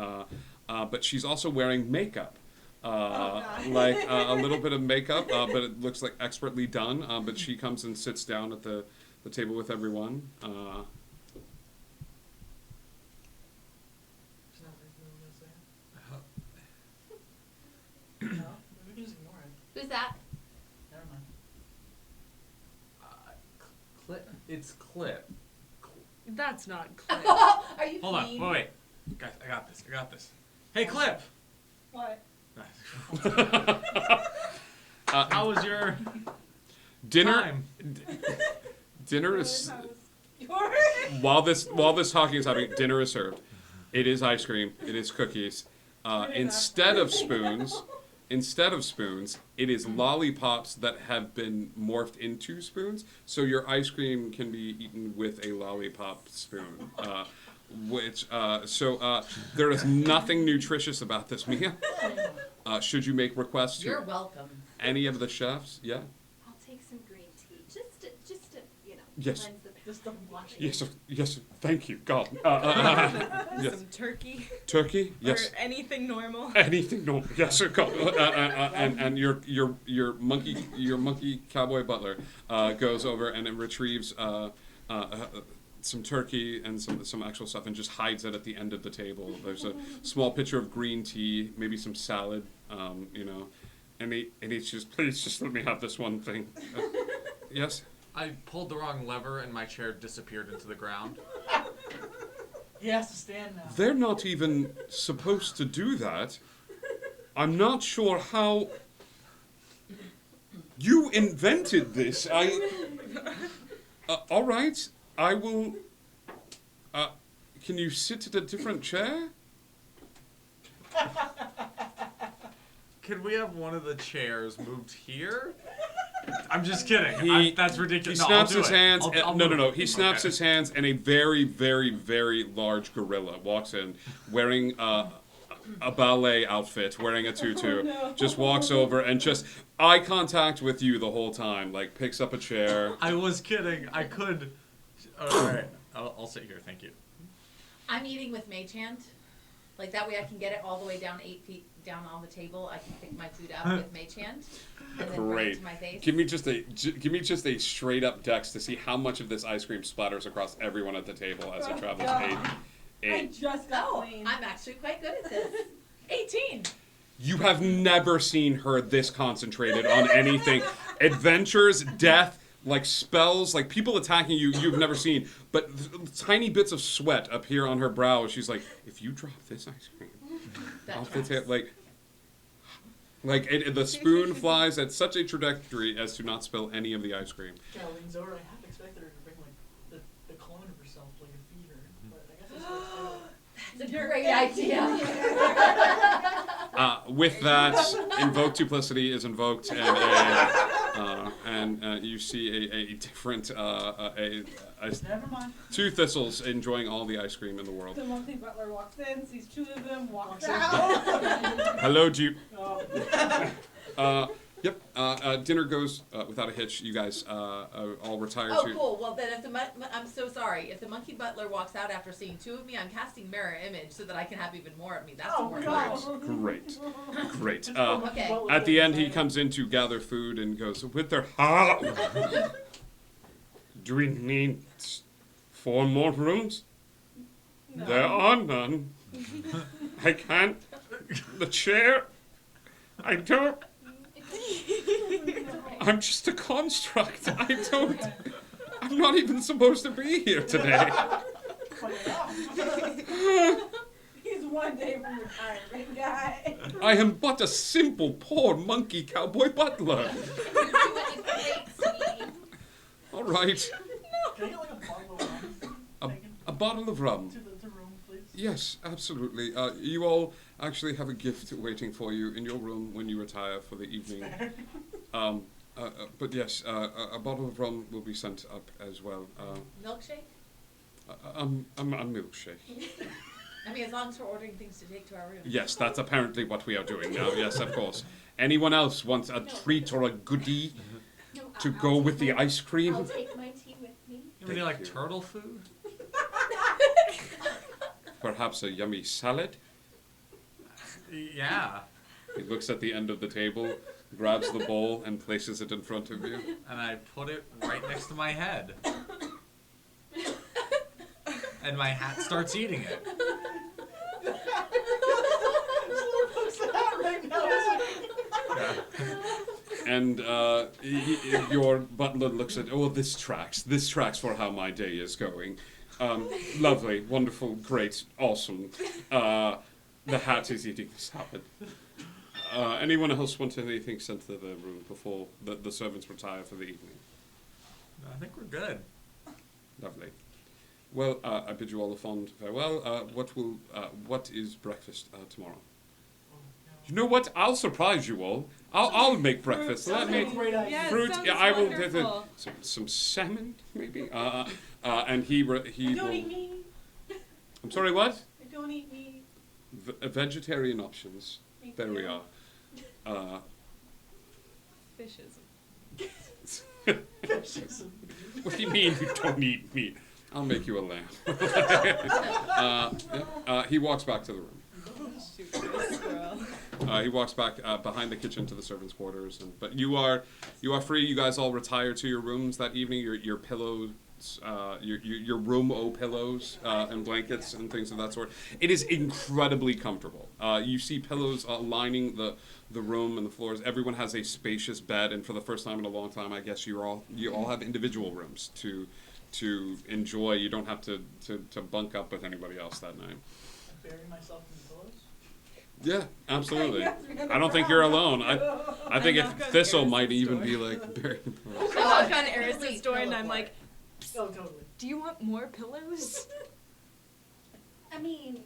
but she's also wearing makeup. Like a little bit of makeup, but it looks like expertly done. But she comes and sits down at the table with everyone. No, we can just ignore it. Who's that? Never mind. Clip. It's Clip. That's not Clip. Are you Hold on. peeing? Wait. Guys, I got this. Hey, Clip. What? How was your Dinner? time? Dinner is Yours? while this talking is happening. Dinner is served. It is ice cream. It is cookies. Instead of spoons, it is lollipops that have been morphed into spoons. So your ice cream can be eaten with a lollipop spoon. There is nothing nutritious about this meal. Should you make requests You're to welcome. any of the chefs? Yeah. I'll take some green tea, just to Yes. cleanse the Just don't watch it. Yes. Thank you, God. Yes. Some turkey. Turkey. Yes. Or anything normal. Anything normal. Yes, sir. God. And your monkey cowboy butler goes over and it retrieves some turkey and some actual stuff and just hides it at the end of the table. There's a small pitcher of green tea, maybe some salad, and he's just, please just let me have this one thing. Yes? I pulled the wrong lever and my chair disappeared into the ground. He has to stand now. They're not even supposed to do that. I'm not sure how you invented this. All right. I will. Can you sit at a different chair? Can we have one of the chairs moved here? I'm just kidding. That's ridiculous. He snaps his hands. I'll No. move it. He snaps his hands, and a very, very, very large gorilla walks in, wearing a ballet outfit, wearing a tutu. No. Just walks over and just eye contact with you the whole time. Like picks up a chair. I was kidding. I could. All right. I'll sit here. Thank you. I'm eating with Mage Hand. Like that way I can get it all the way down 8 feet down on the table. I can pick my food up with Mage Hand and then bring it to my face. Give me just a straight up dex to see how much of this ice cream splatters across everyone at the table as it travels. I Eight. just got clean. I'm actually quite good at this. 18. You have never seen her this concentrated on anything. Adventures, death, like spells, like people attacking you you've never seen. But tiny bits of sweat appear on her brow. She's like, if you drop this ice cream, off the tail, the spoon flies at such a trajectory as to not spill any of the ice cream. Yeah, leans over. I half expected her to bring like the clone of herself, like a feed her, but I guess That's a great idea. With that, invoke duplicity is invoked, and you see a different Never mind. two thistles enjoying all the ice cream in the world. The monkey butler walks in, sees two of them, walks out. Hello, Dupe. Oh. Yep. Dinner goes without a hitch. You guys all retire Oh, to. cool. Well, then, I'm so sorry. If the monkey butler walks out after seeing two of me, I'm casting mirror image so that I can have even more of me. That's more Great. Great. Okay. At the end, he comes in to gather food and goes, with their heart. Do we need 4 more rooms? No. There are none. I can't. The chair. I don't. I'm just a construct. I'm not even supposed to be here today. He's one day from retirement, guy. I am but a simple, poor monkey cowboy butler. All right. Can I get like a bottle of rum? A bottle of rum. To the room, please. Yes, absolutely. You all actually have a gift waiting for you in your room when you retire for the evening. But yes, a bottle of rum will be sent up as well. Milkshake? A milkshake. I mean, as long as we're ordering things to take to our room. Yes, that's apparently what we are doing now. Yes, of course. Anyone else wants a treat or a goodie to go with the ice cream? I'll take my tea with me. You mean like turtle food? Perhaps a yummy salad? Yeah. He looks at the end of the table, grabs the bowl, and places it in front of you. And I put it right next to my head. And my hat starts eating it. And your butler looks at, oh, this tracks. This tracks for how my day is going. Lovely, wonderful, great, awesome. The hat is eating the salad. Anyone else want anything sent to the room before the servants retire for the evening? I think we're good. Lovely. Well, I bid you all a fond farewell. What is breakfast tomorrow? You know what? I'll surprise you all. I'll make breakfast. Let me fruit. Yeah, I will get some salmon maybe. And he Don't will. eat meat. I'm sorry. What? I don't eat meat. Vegetarian options. There we are. Fishism. What do you mean you don't eat meat? I'll make you a lamb. He walks back to the room. He walks back behind the kitchen to the servants' quarters, but you are free. You guys all retire to your rooms that evening. Your pillows, your room pillows and blankets and things of that sort. It is incredibly comfortable. You see pillows lining the room and the floors. Everyone has a spacious bed, and for the first time in a long time, I guess you all have individual rooms to enjoy. You don't have to bunk up with anybody else that night. I bury myself in the pillows. Yeah, absolutely. I don't think you're alone. I think if Thistle might even be like buried in pillows. I walk on Eris's door and I'm like, oh, totally. do you want more pillows? I mean,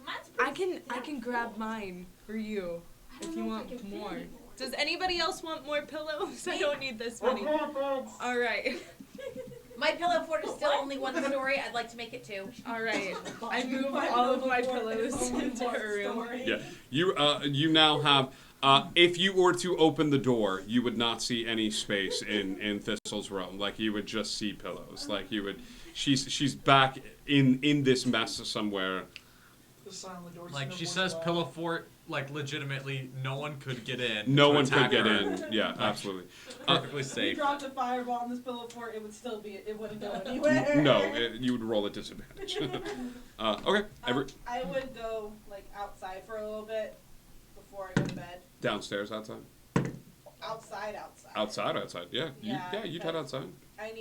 mine's I can grab mine for you if you want more. Does anybody else want more pillows? I don't need this many. All right. My pillow fort is still only one story. I'd like to make it 2. All right. I move all of my pillows into her room. Yeah, you now have. If you were to open the door, you would not see any space in Thistle's room. Like you would just see pillows. Like you would. She's back in this mess somewhere. Like she says, pillow fort. Like legitimately, no one could get in. No one could get in. Yeah, absolutely. Perfectly If you safe. dropped a fireball in this pillow fort, it would still be. It wouldn't go anywhere. No, you would roll a disadvantage. Okay. I would go like outside for a little bit before I go to bed. Downstairs, outside. Outside. Outside. Yeah. You'd head outside. I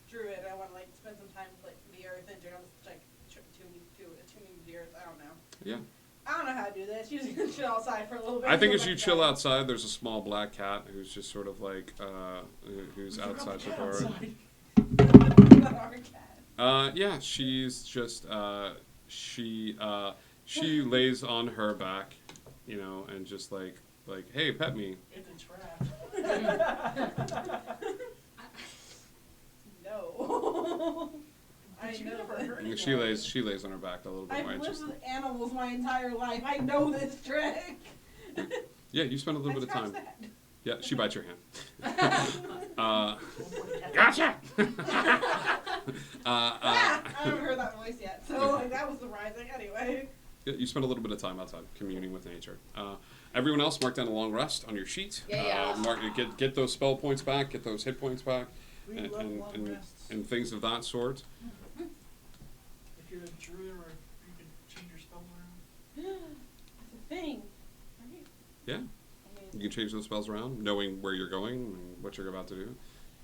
drew it. I want to like spend some time with like the earth and just like attuning the earth. I don't know. Yeah. I don't know how to do this. Usually just chill outside for a little bit. I think as you chill outside, there's a small black cat who's just sort of like who's outside the door. Our cat. Yeah, she's just she lays on her back, you know, and just like, hey, pet me. It's a trap. No. I know. She lays on her back a little bit more. I've lived with animals my entire life. I know this trick. Yeah, you spend a little bit of time. Yeah, she bites your hand. Gotcha. I haven't heard that voice yet, so like, that was surprising. Anyway. Yeah, you spend a little bit of time outside communing with nature. Everyone else, mark down a long rest on your sheet. Get those spell points back, get those hit points back, and things of that sort. If you're a druid, or you can change your spells around. That's a thing. Right? Yeah, you can change those spells around, knowing where you're going and what you're about to do.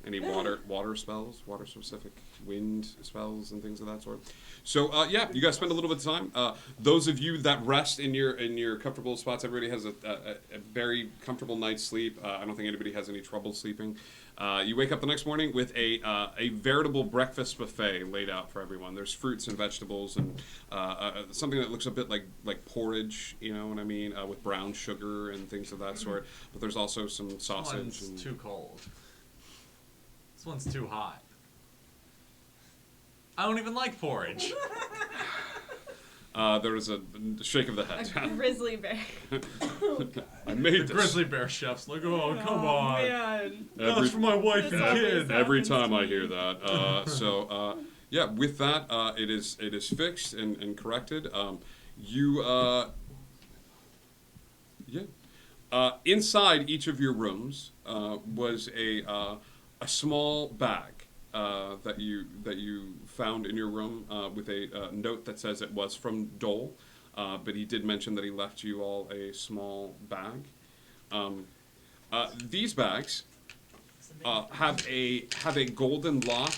Any water spells, water specific, wind spells, and things of that sort. So yeah, you guys spend a little bit of time. Those of you that rest in your comfortable spots, everybody has a very comfortable night's sleep. I don't think anybody has any trouble sleeping. You wake up the next morning with a veritable breakfast buffet laid out for everyone. There's fruits and vegetables and something that looks a bit like porridge, you know what I mean, with brown sugar and things of that sort. But there's also some sausage. This one's too cold. This one's too hot. I don't even like porridge. There is a shake of the head. A grizzly bear. I made the grizzly bear chef's like, oh, come on. Man. That's for my wife and kid. Every time I hear that. Yeah, with that, it is fixed and corrected. Inside each of your rooms was a small bag that you found in your room with a note that says it was from Dole, but he did mention that he left you all a small bag. These bags have a golden lock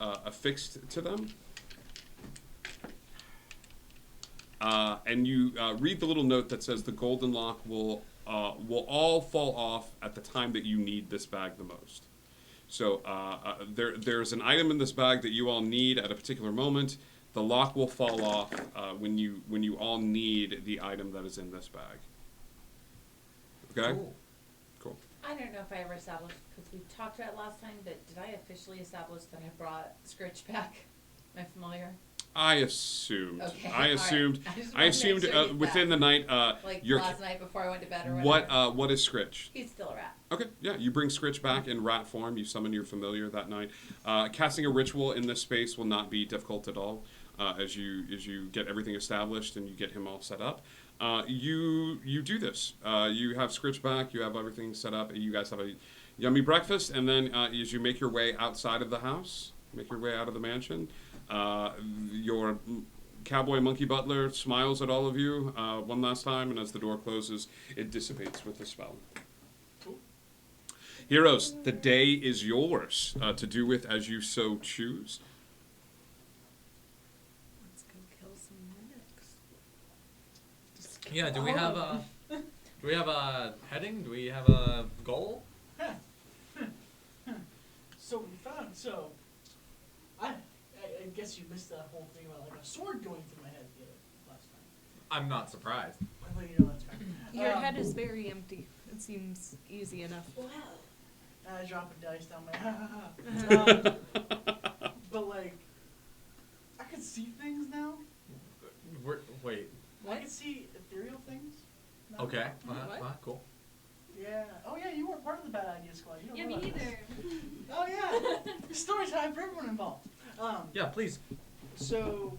affixed to them, and you read the little note that says the golden lock will all fall off at the time that you need this bag the most. So there's an item in this bag that you all need at a particular moment. The lock will fall off when you all need the item that is in this bag. Okay? Cool. I don't know if I ever established, because we talked about it last time, but did I officially establish that I brought Scritch back? Am I familiar? I assumed. Okay. I assumed Sure within the night. Like last night before I went to bed or whatever. What is Scritch? He's still a rat. Okay, yeah, you bring Scritch back in rat form. You summon your familiar that night. Casting a ritual in this space will not be difficult at all. As you get everything established and you get him all set up, you do this. You have Scritch back. You have everything set up. You guys have a yummy breakfast, and then as you make your way outside of the house, make your way out of the mansion, your cowboy monkey butler smiles at all of you one last time, and as the door closes, it dissipates with the spell. Heroes, the day is yours to do with as you so choose. Let's go kill some mimics. Yeah, do we have a heading? Do we have a goal? So I guess you missed that whole thing about like a sword going through my head last time. I'm not surprised. Well, you know, that's fine. Your head is very empty. It seems easy enough. Wow. And I drop a dice down my but like, I can see things now. Wait. I can see ethereal things. Now. Okay. Cool. Yeah. Oh yeah, you weren't part of the bad idea squad. You don't Yeah, know me about neither. this. Oh yeah. Story time for everyone involved. Yeah, please. So,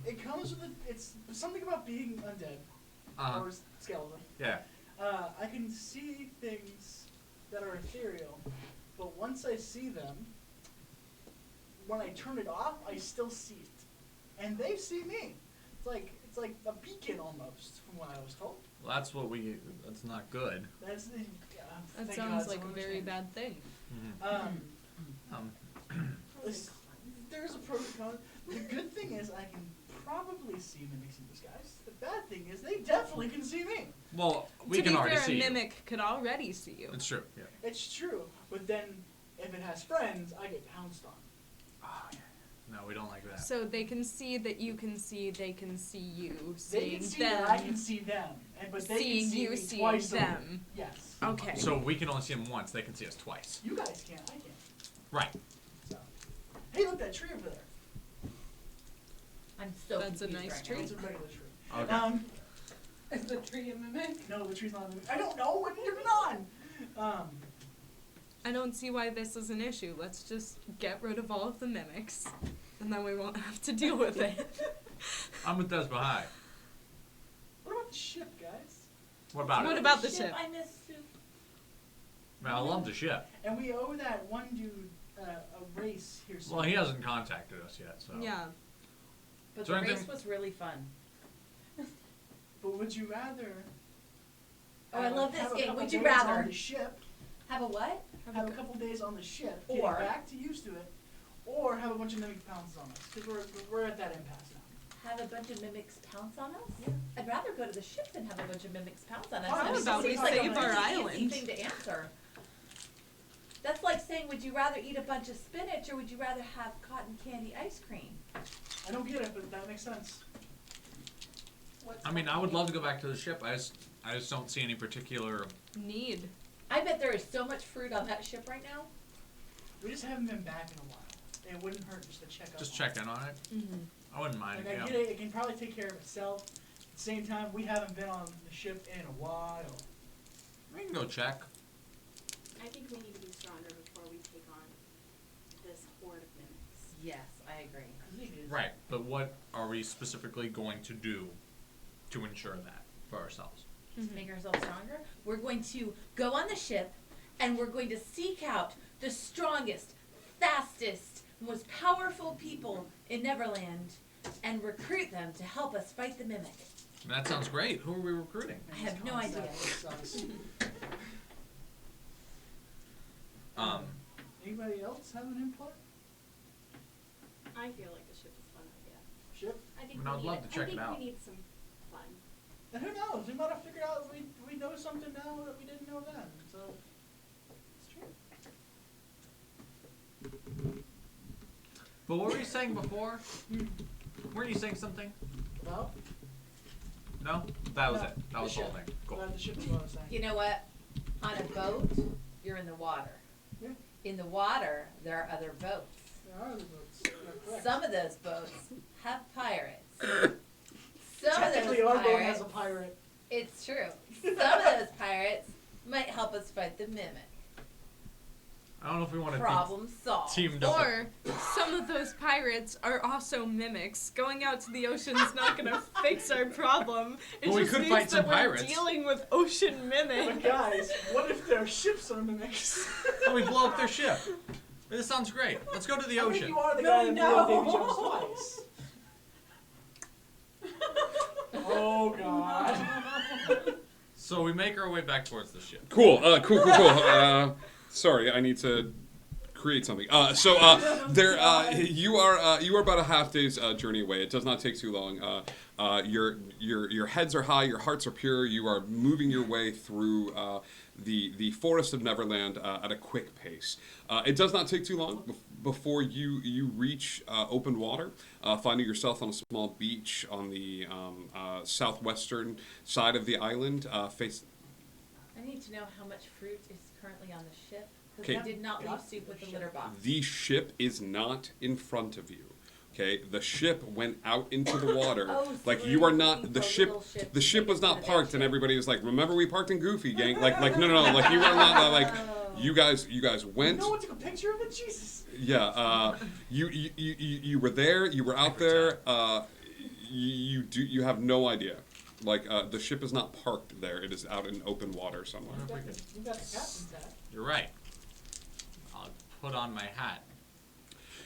it comes with it's something about being undead or skeleton. Yeah. I can see things that are ethereal, but once I see them, when I turn it off, I still see it, and they see me. It's like a beacon almost, from what I was told. Well, that's not good. That's the. That sounds like a very bad thing. There's a pro and con. The good thing is I can probably see mimics in disguise. The bad thing is they definitely can see me. Well, we can already see a mimic could already see you. It's true. Yeah. It's true, but then if it has friends, I get pounced on. Oh, yeah. No, we don't like that. So they can see that you can see, they can see you, They seeing can see them. that I can see them, but they seeing can see you, me seeing twice them. Yes. Okay. So we can only see them once. They can see us twice. You guys can't. I can't. Right. So. Hey, look, that tree over there. I'm so That's a confused nice right tree. now. It's a regular tree. Okay. Is the tree a mimic? No, the tree's not a mimic. I don't know. What are you on? I don't see why this is an issue. Let's just get rid of all of the mimics, and then we won't have to deal with it. I'm with Desbahai. What about the ship, guys? What about What it? about the ship? I miss soup. Man, I love the ship. And we owe that one dude a race here soon. Well, he hasn't contacted us yet, so. Yeah. But Is the there race anything- was really fun. But would you rather? Oh, I love this have a game. couple Would you days rather on the ship? have a what? Have a couple days on the ship, Or- getting back to used to it, or have a bunch of mimic pounces on us? Because we're at that impasse now. Have a bunch of mimics pounce on us? Yeah. I'd rather go to the ship than have a bunch of mimics pounce on us. How It about we seems like save a our really island? easy thing to answer. That's like saying, would you rather eat a bunch of spinach or would you rather have cotton candy ice cream? I don't get it, but that makes sense. I mean, I would love to go back to the ship. I just don't see any particular. Need. I bet there is so much fruit on that ship right now. We just haven't been back in a while. It wouldn't hurt just to check up. Just on check it. in on it. Mm-hmm. I wouldn't mind. Like, Yeah. I get it. It can probably take care of itself. At the same time, we haven't been on the ship in a while. We can go check. I think we need to be stronger before we take on this horde of mimics. Yes, I agree. Right, but what are we specifically going to do to ensure that for ourselves? To make ourselves stronger, we're going to go on the ship and we're going to seek out the strongest, fastest, most powerful people in Neverland and recruit them to help us fight the mimic. That sounds great. Who are we recruiting? I have no idea. Anybody else have an input? I feel like the ship is a fun idea. Ship? I think I'd love to check it I think out. we need some fun. And who knows? We might have figured out we know something now that we didn't know then. So it's true. But what were you saying before? Weren't you saying something? Well, No? That was No, it. That was the whole thing. Cool. the ship is what I was saying. You know what? On a boat, you're in the water. Yeah. In the water, there are other boats. There are the boats. You're correct. Some of those boats have pirates. Some of those Technically, our boat has pirates, a pirate. it's true. Some of those pirates might help us fight the mimic. I don't know if we want to Problem solved. teamed up. Or some of those pirates are also mimics. Going out to the ocean's not gonna fix our problem. It Well, we just could means fight some that we're pirates. dealing with ocean But mimics. guys, what if their ships are mimics? Oh, we blow up their ship. This sounds great. Let's go to the I think ocean. you are the No, guy that no. blew up Davy Jones twice. Oh god. So we make our way back towards the ship. Cool. Sorry, I need to create something. You are about a half day's journey away. It does not take too long. Your heads are high, your hearts are pure. You are moving your way through the forest of Neverland at a quick pace. It does not take too long before you reach open water, finding yourself on a small beach on the southwestern side of the island. I need to know how much fruit is currently on the ship. Okay. Because we did not leave soup with the litter box. The ship is not in front of you. Okay, the ship went out into the water. Oh, so like we're you are looking not the for ship. little ships The to ship take was us to not the big parked, and ship. everybody was like, "Remember we parked in Goofy, gang." Like no, like you were not like you guys went. No one took a picture of it? Jesus. Yeah, you were there. You were out there. You have no idea. Like the ship is not parked there. It is out in open water somewhere. We got the captain's hat. You're right. I'll put on my hat.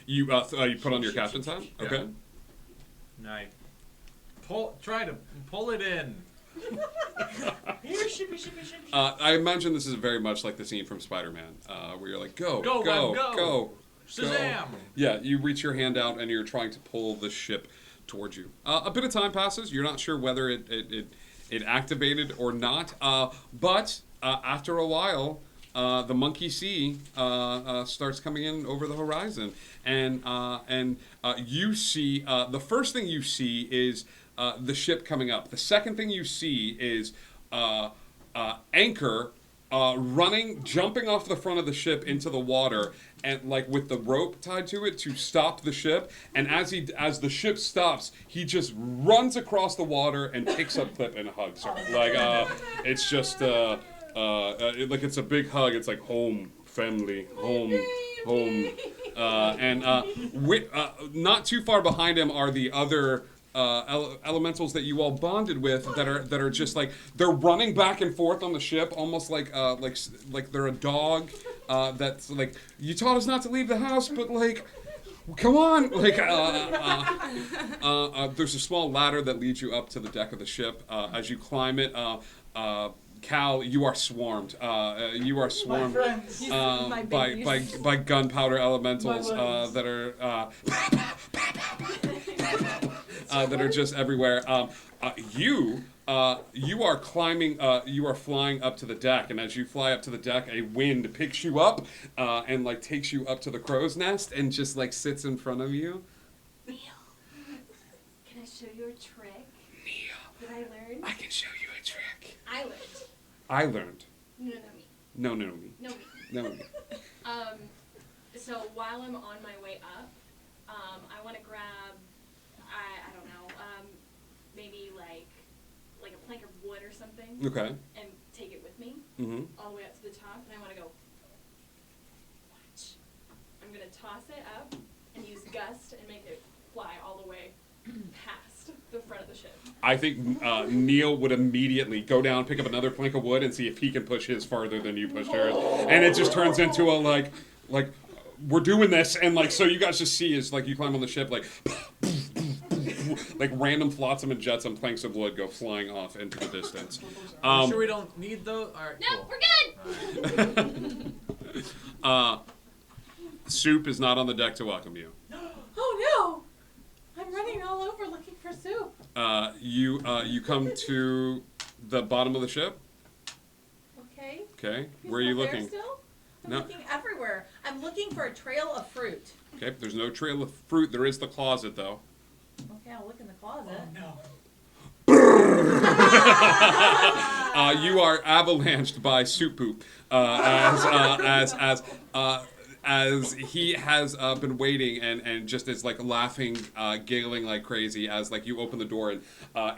You put on your captain's hat. Yeah. Okay. And I try to pull it in. Here, shippy, shippy, shippy. I imagine this is very much like the scene from Spider-Man, where you're like, go, Go, go, Web, go. go. Shazam! Yeah, you reach your hand out and you're trying to pull the ship towards you. A bit of time passes. You're not sure whether it activated or not. But after a while, the monkey sea starts coming in over the horizon, and you see the first thing you see is the ship coming up. The second thing you see is Anchor jumping off the front of the ship into the water, and like with the rope tied to it to stop the ship. And as the ship stops, he just runs across the water and picks up Clip and hugs her. Like it's just like it's a big hug. It's like home, family, home. Not too far behind him are the other elementals that you all bonded with that are just like they're running back and forth on the ship, almost like they're a dog that's like, you taught us not to leave the house, but like, come on, like there's a small ladder that leads you up to the deck of the ship. As you climb it, Cal, you are swarmed. You are swarmed by gunpowder elementals that are just everywhere. You are climbing. You are flying up to the deck, and as you fly up to the deck, a wind picks you up and like takes you up to the crow's nest and just like sits in front of you. Neil, can I show you a trick? Neil, that I learned? I can show you a trick. I learned. I learned. No, me. No, me. No, me. No, me. So while I'm on my way up, I want to grab, I don't know, maybe like a plank of wood or something. Okay. And take it with me all the way up to the top, and I want to go. Watch. I'm gonna toss it up and use gust and make it fly all the way past the front of the ship. I think Neil would immediately go down, pick up another plank of wood, and see if he can push his farther than you pushed yours. And it just turns into a like we're doing this, and like so you guys just see is like you climb on the ship like random flotsam and jetsam planks of wood go flying off into the distance. Sure we don't need those? All right, no, cool. we're good. Soup is not on the deck to welcome you. Oh no! I'm running all over looking for soup. You come to the bottom of the ship. Okay. Okay. Where are you looking? Still? I'm No. looking everywhere. I'm looking for a trail of fruit. Okay. There's no trail of fruit. There is the closet though. Okay, I'll look in the closet. Oh, no. You are avalanched by Soup Poop as he has been waiting and just is like laughing, giggling like crazy as like you open the door and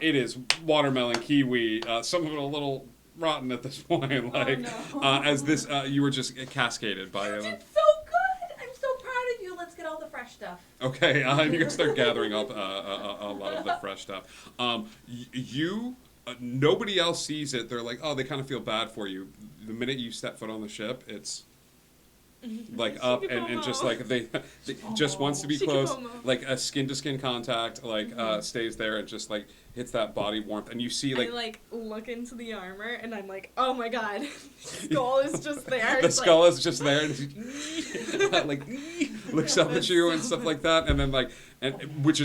it is watermelon, kiwi, some of it a little rotten at this point. Like as this you were just cascaded by You him. did so good! I'm so proud of you. Let's get all the fresh stuff. Okay, you can start gathering up a lot of the fresh stuff. Nobody else sees it. They're like, oh, they kind of feel bad for you. The minute you step foot on the ship, it's like up and just like they just wants to be close, like a skin to skin contact, like stays there and just like hits that body warmth, and you see like I like look into the armor and I'm like, oh my god, skull is just there. The skull is just there, and like looks up at you and stuff like that, and then like which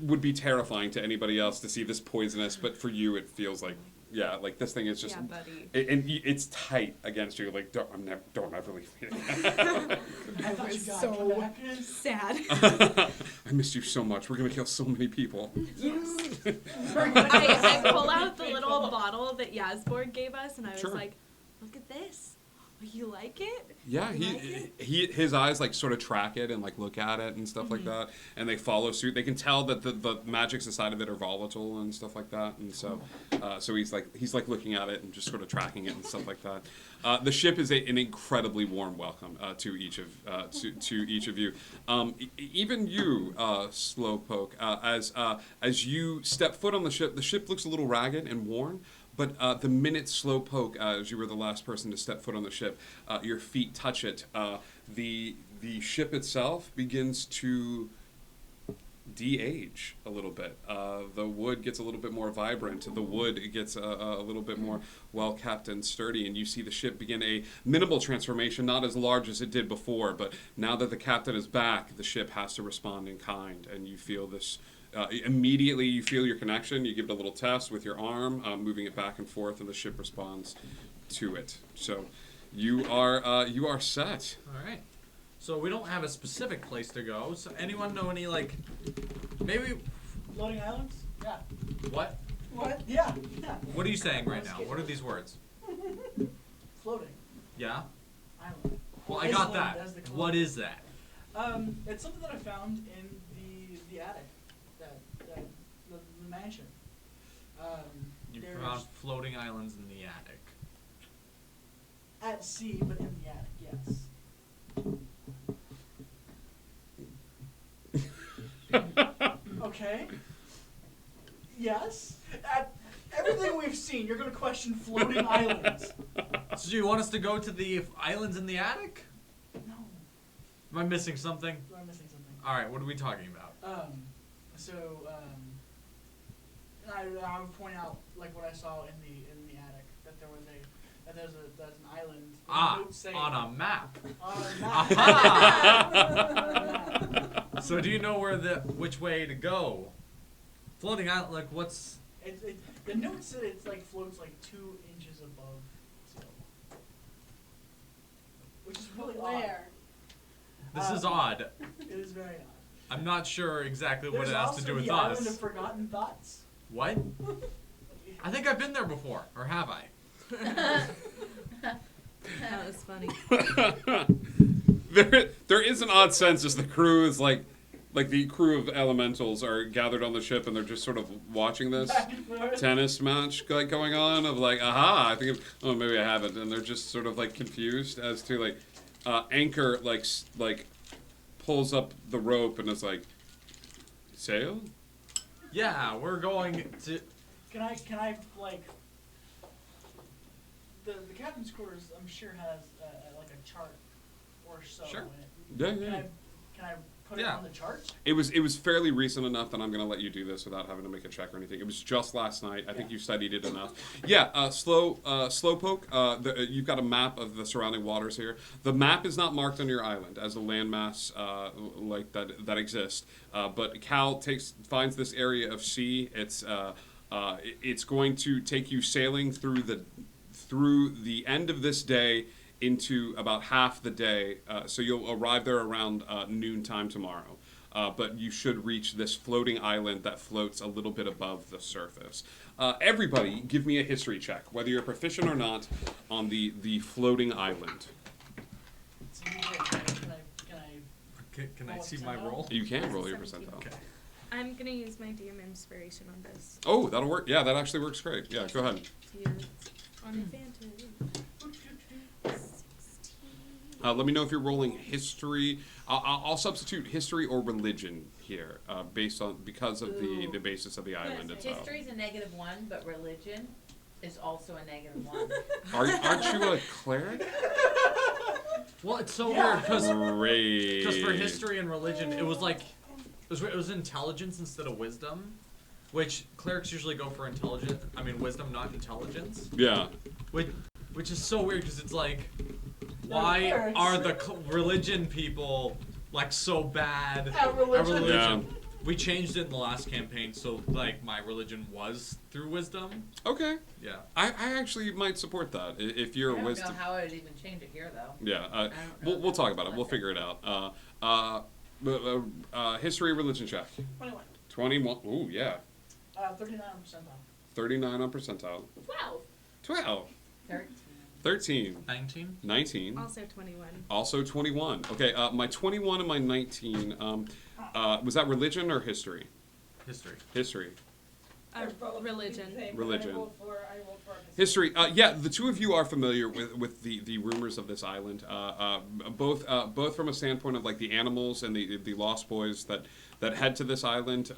would be terrifying to anybody else to see this poisonous, but for you it feels like. Yeah, like this thing is just, buddy. And it's tight against you. Like don't ever leave me. I thought you got so back. sad. I missed you so much. We're gonna kill so many people. Yes. I pull out the little bottle that Yasborg gave us, and I was like, "Look at this. You like it?" Yeah, his eyes like sort of track it and like look at it and stuff like that, and they follow suit. They can tell that the magics inside of it are volatile and stuff like that, and so he's like looking at it and just sort of tracking it and stuff like that. The ship is an incredibly warm welcome to each of you. Even you, Slowpoke, as you step foot on the ship looks a little ragged and worn. But the minute Slowpoke, as you were the last person to step foot on the ship, your feet touch it. The ship itself begins to de-age a little bit. The wood gets a little bit more vibrant. The wood gets a little bit more well-kept and sturdy, and you see the ship begin a minimal transformation, not as large as it did before, but now that the captain is back, the ship has to respond in kind, and you feel this. Immediately, you feel your connection. You give it a little test with your arm, moving it back and forth, and the ship responds to it. So, you are set. All right. So we don't have a specific place to go. So anyone know any like, maybe Floating islands? Yeah. what? What? Yeah. Yeah. What are you saying right now? What are these words? Floating Yeah. island. Well, I got Island that. as the club. What is that? It's something that I found in the attic, the mansion. You there's- found floating islands in the attic. At sea, but in the attic, yes. Okay. Yes. At everything we've seen, you're gonna question floating islands. So do you want us to go to the islands in the attic? No. Am I missing something? You are missing something. All right. What are we talking about? I would point out like what I saw in the attic, that there's an island. Notes say- On a map. On a map. So do you know which way to go? Floating island, like what's? The note said it's like floats like 2 inches above sea level, which is really odd. Where? This is odd. It is very odd. I'm not sure exactly what There's it has also to do with the island of us. forgotten thoughts. What? I think I've been there before, or have I? That was funny. There is an odd sense as the crew is like the crew of elementals are gathered on the ship and they're just sort of watching this tennis match going on of like, aha, I think, oh, maybe I haven't, and they're just sort of like confused as to like, Anchor like pulls up the rope and is like, sail? Yeah, we're going to. Can I like the captain's quarters? I'm sure has like a chart or so. Sure. In it. Yeah. Can I put it on the chart? It was fairly recent enough that I'm going to let you do this without having to make a check or anything. It was just last night. I think you studied it enough. Yeah, Slowpoke, you've got a map of the surrounding waters here. The map is not marked on your island as a landmass like that exists. But Cal finds this area of sea. It's going to take you sailing through the end of this day into about half the day, so you'll arrive there around noontime tomorrow. But you should reach this floating island that floats a little bit above the surface. Everybody, give me a history check, whether you're proficient or not, on the floating island. Can I see my roll? You can roll your 17. percentile. Okay. I'm gonna use my DM inspiration on this. Oh, that'll work. Yeah, that actually works great. Yeah, go ahead. To use on advantage. 16. Let me know if you're rolling history. I'll substitute history or religion here, because of the basis of the island itself. History's a -1, but religion is also a -1. Aren't you a cleric? Well, it's so weird because Great. for history and religion, it was like it was intelligence instead of wisdom, which clerics usually go for wisdom, not intelligence. Yeah. Which is so weird because it's like, why are the religion people like so bad At religion. Yeah. We changed it in the last campaign, so like my religion was through wisdom. Okay. Yeah. I actually might support that if you're I don't wisdom. know how I would even change it here, though. Yeah. don't know We'll talk about it. We'll figure it out. History religion check. 21. 21. Ooh, yeah. 39 percentile. 39 on percentile. 12. 13. 19. 19. Also 21. Also 21. Okay, my 21 and my 19, was that religion or history? History. History. Religion. Religion. I rolled for History. Yeah, the two of you are familiar with the rumors of this island, both from a standpoint of like the animals and the Lost Boys that head to this island.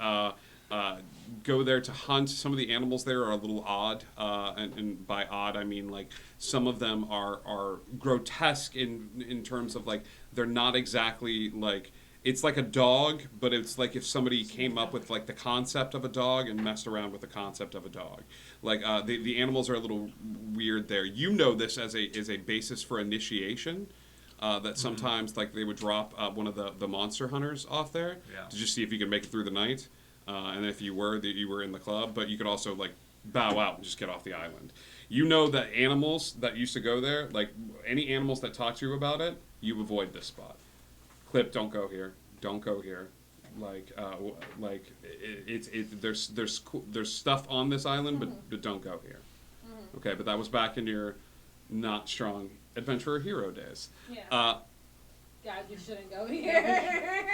Go there to hunt. Some of the animals there are a little odd, and by odd I mean like some of them are grotesque in terms of like they're not exactly like It's like a dog, but it's like if somebody came up with like the concept of a dog and messed around with the concept of a dog. Like the animals are a little weird there. You know this as a basis for initiation. That sometimes like they would drop one of the monster hunters off there to just see if you could make it through the night, and if you were in the club. But you could also like bow out and just get off the island. You know that animals that used to go there, like any animals that talk to you about it, you avoid this spot. Clip, don't go here. Don't go here. There's stuff on this island, but don't go here. Okay, but that was back in your not strong adventurer hero days. Yeah. God, you shouldn't go here.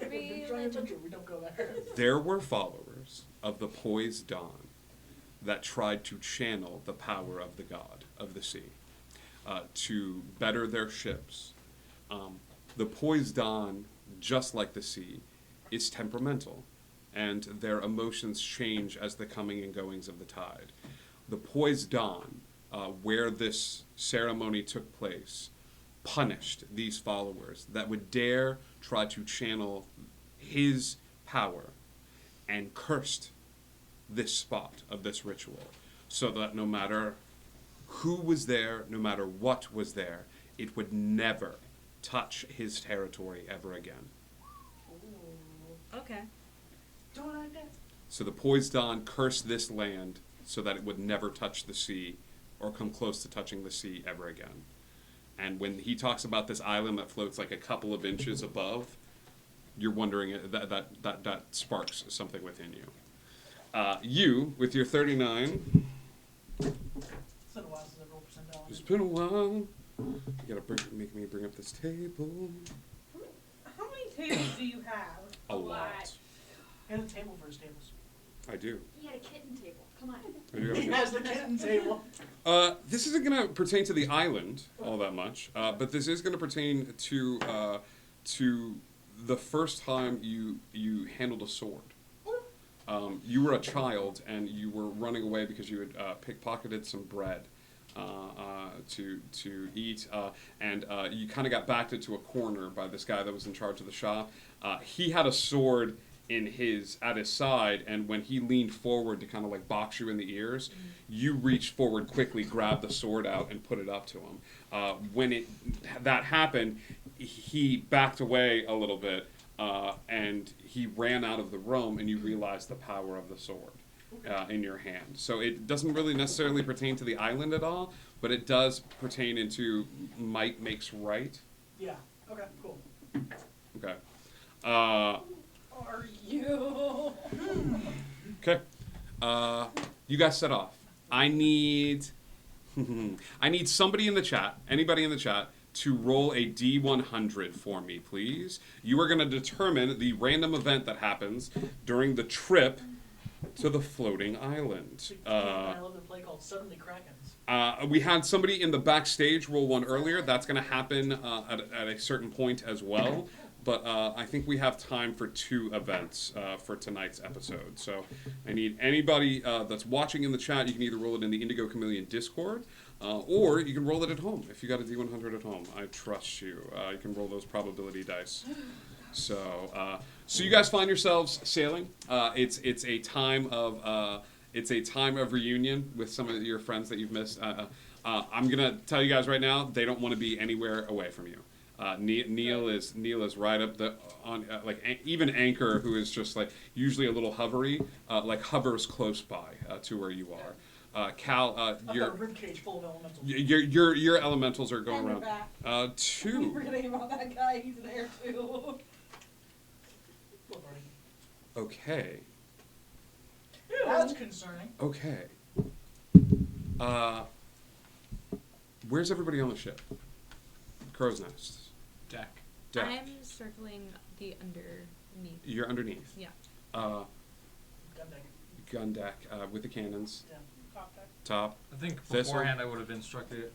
We don't go there. There were followers of the poised dawn that tried to channel the power of the god of the sea to better their ships. The poised dawn, just like the sea, is temperamental, and their emotions change as the coming and goings of the tide. The poised dawn, where this ceremony took place, punished these followers that would dare try to channel his power, and cursed this spot of this ritual, so that no matter who was there, no matter what was there, it would never touch his territory ever again. Okay. Don't like that. So the poised dawn cursed this land so that it would never touch the sea or come close to touching the sea ever again. And when he talks about this island that floats like a couple of inches above, you're wondering that sparks something within you. You, with your 39... It's been a while since I rolled percentile. It's been a while. You gotta make me bring up this table. How many tables do you have? A lot. He has a table for his tables. I do. He had a kitten table. Come on. He has the kitten table. This isn't going to pertain to the island all that much, but this is going to pertain to the first time you handled a sword. You were a child and you were running away because you had pickpocketed some bread to eat, and you kind of got backed into a corner by this guy that was in charge of the shop. He had a sword at his side, and when he leaned forward to kind of like box you in the ears, you reached forward quickly, grabbed the sword out, and put it up to him. When that happened, he backed away a little bit, and he ran out of the room, and you realized the power of the sword in your hand. So it doesn't really necessarily pertain to the island at all, but it does pertain into might makes right. Yeah. Okay. Cool. Okay. Are you? Okay. You guys set off. I need somebody in the chat, anybody in the chat, to roll a D100 for me, please. You are going to determine the random event that happens during the trip to the floating island. I love the play called Suddenly Krakens. We had somebody in the backstage roll one earlier. That's going to happen at a certain point as well. But I think we have time for 2 events for tonight's episode. So I need anybody that's watching in the chat. You can either roll it in the Indigo Chameleon Discord, or you can roll it at home. If you got a D100 at home, I trust you. You can roll those probability dice. So you guys find yourselves sailing. It's a time of reunion with some of your friends that you've missed. I'm gonna tell you guys right now, they don't want to be anywhere away from you. Neil is right up on even Anchor, who is just like usually a little hovery, like hovers close by to where you are. Cal, I've got a ribcage full of elementals. Your elementals are going around. Back. 2. We forgetting about that guy. He's there too. Okay. That's concerning. Okay. Where's everybody on the ship? Crow's Nest. Deck. I'm circling the underneath. You're underneath. Yeah. Gun deck. Gun deck with the cannons. Yeah. Top deck. Top. I think This beforehand I would have instructed,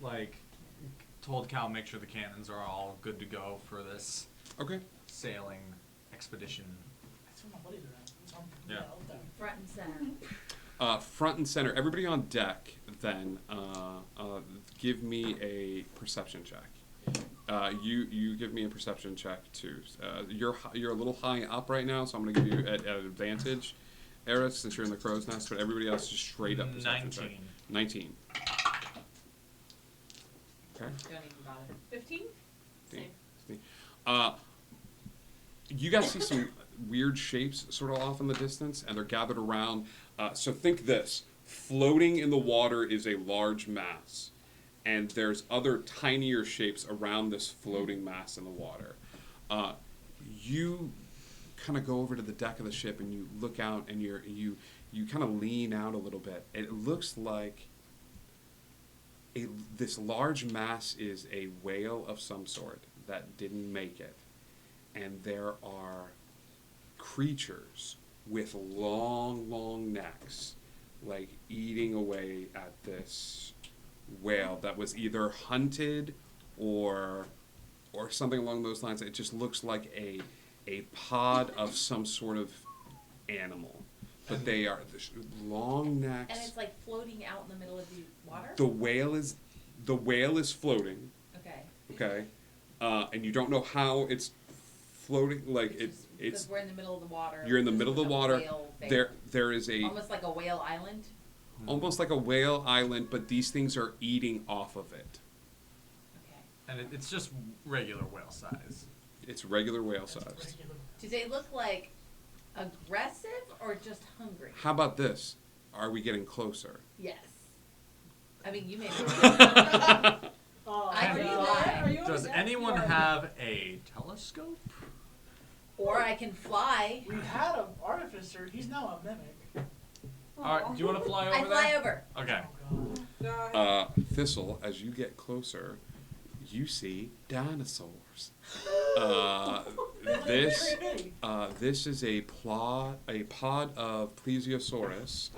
told Cal make sure the cannons are all good to go for this sailing expedition. That's where my buddies are at. It's on, Yeah. Front and center. Front and center. Everybody on deck, then, give me a perception check. You give me a perception check too. You're a little high up right now, so I'm gonna give you at advantage, Eris, since you're in the crow's nest. But everybody else just straight up perception check. 19. Okay. Don't even bother. 15? Same. You guys see some weird shapes sort of off in the distance, and they're gathered around. So think this: floating in the water is a large mass, and there's other tinier shapes around this floating mass in the water. You kind of go over to the deck of the ship, and you look out, and you kind of lean out a little bit. It looks like this large mass is a whale of some sort that didn't make it. And there are creatures with long, long necks, like eating away at this whale that was either hunted or something along those lines. It just looks like a pod of some sort of animal. But they are long necks. And it's like floating out in the middle of the water? The whale is floating. Okay. Okay. And you don't know how it's floating, like it's because we're in the middle of the water. You're in the middle of the water. There is a almost like a whale island. Almost like a whale island, but these things are eating off of it. Okay. And it's just regular whale size. It's regular whale size. Do they look like aggressive or just hungry? How about this? Are we getting closer? Yes. I mean, you made Oh, I can fly. Does anyone have a telescope? Or I can fly. We had an artificer. He's now a mimic. All right, do you want to fly over I there? fly over. Okay. Thistle, as you get closer, you see dinosaurs. This is a pod of plesiosaurus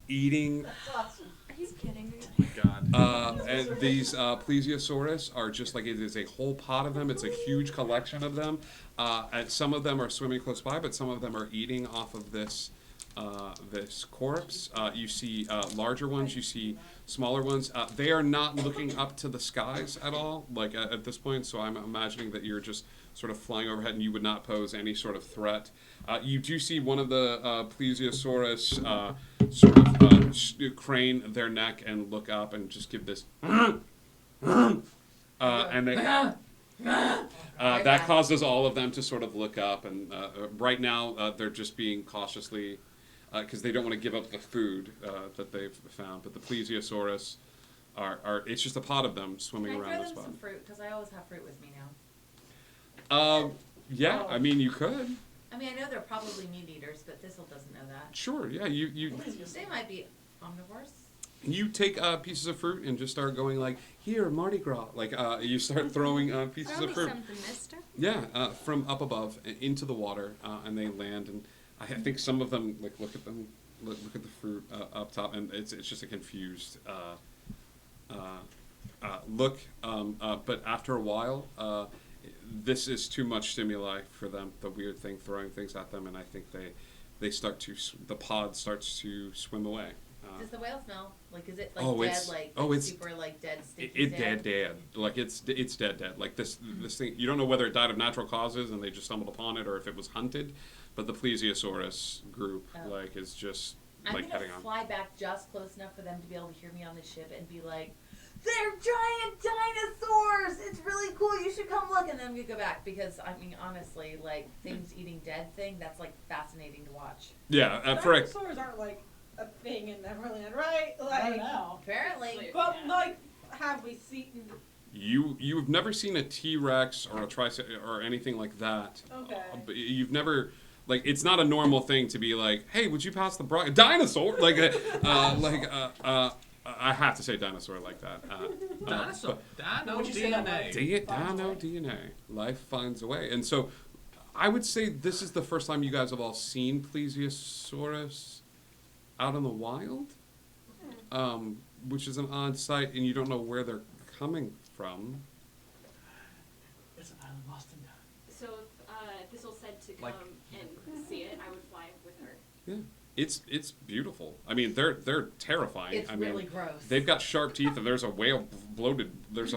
eating. Are you kidding me? Oh my God. And these plesiosaurus are just like, it is a whole pod of them. It's a huge collection of them. And some of them are swimming close by, but some of them are eating off of this corpse. You see larger ones, you see smaller ones. They are not looking up to the skies at all, like at this point, so I'm imagining that you're just sort of flying overhead and you would not pose any sort of threat. You do see one of the plesiosaurus sort of crane their neck and look up and just give this and they that causes all of them to sort of look up, and right now they're just being cautiously because they don't want to give up the food that they've found. But the plesiosaurus are it's just a pod of them swimming Can I around throw this them pod. some fruit? Because I always have fruit with me now. Yeah, I mean you could. I mean, I know they're probably meat eaters, but Thistle doesn't know that. Sure, yeah, you They might be omnivores. you take pieces of fruit and just start going like, here, Mardi Gras. Like you start throwing pieces Throw of me fruit. something, mister. Yeah, from up above into the water, and they land. And I think some of them like look at the fruit up top, and it's just a confused look. But after a while, this is too much stimuli for them. The weird thing throwing things at them, and I think they start to the pod starts to swim away. Does the whale smell? Like, is it like Oh, dead? it's- Like oh, it's- super like dead, sticky It's dead. Like it's dead. Like this thing. You don't know whether it died of natural causes and they just stumbled upon it, or if it was hunted. But the plesiosaurus group is just I'm like gonna heading on. fly back just close enough for them to be able to hear me on the ship and be like, "They're giant dinosaurs! It's really cool. You should come look." And then we go back because I mean, honestly, like things eating dead thing. That's like fascinating to watch. Yeah, Dinosaurs aren't like a thing in Neverland, right? Like apparently, but like, have we seen? You've never seen a T-Rex or a or anything like that. Okay. But you've never. Like, it's not a normal thing to be like, hey, would you pass the dinosaur? I have to say dinosaur like that. Dinosaur. Dino DNA. Dino DNA. Life finds a way. And so I would say this is the first time you guys have all seen plesiosaurus out in the wild, which is an odd sight, and you don't know where they're coming from. It's an island lost in time. So if Thistle said to come and see it, I would fly with her. Yeah. It's beautiful. I mean, they're terrifying. It's I mean, really gross. They've got sharp teeth, and there's a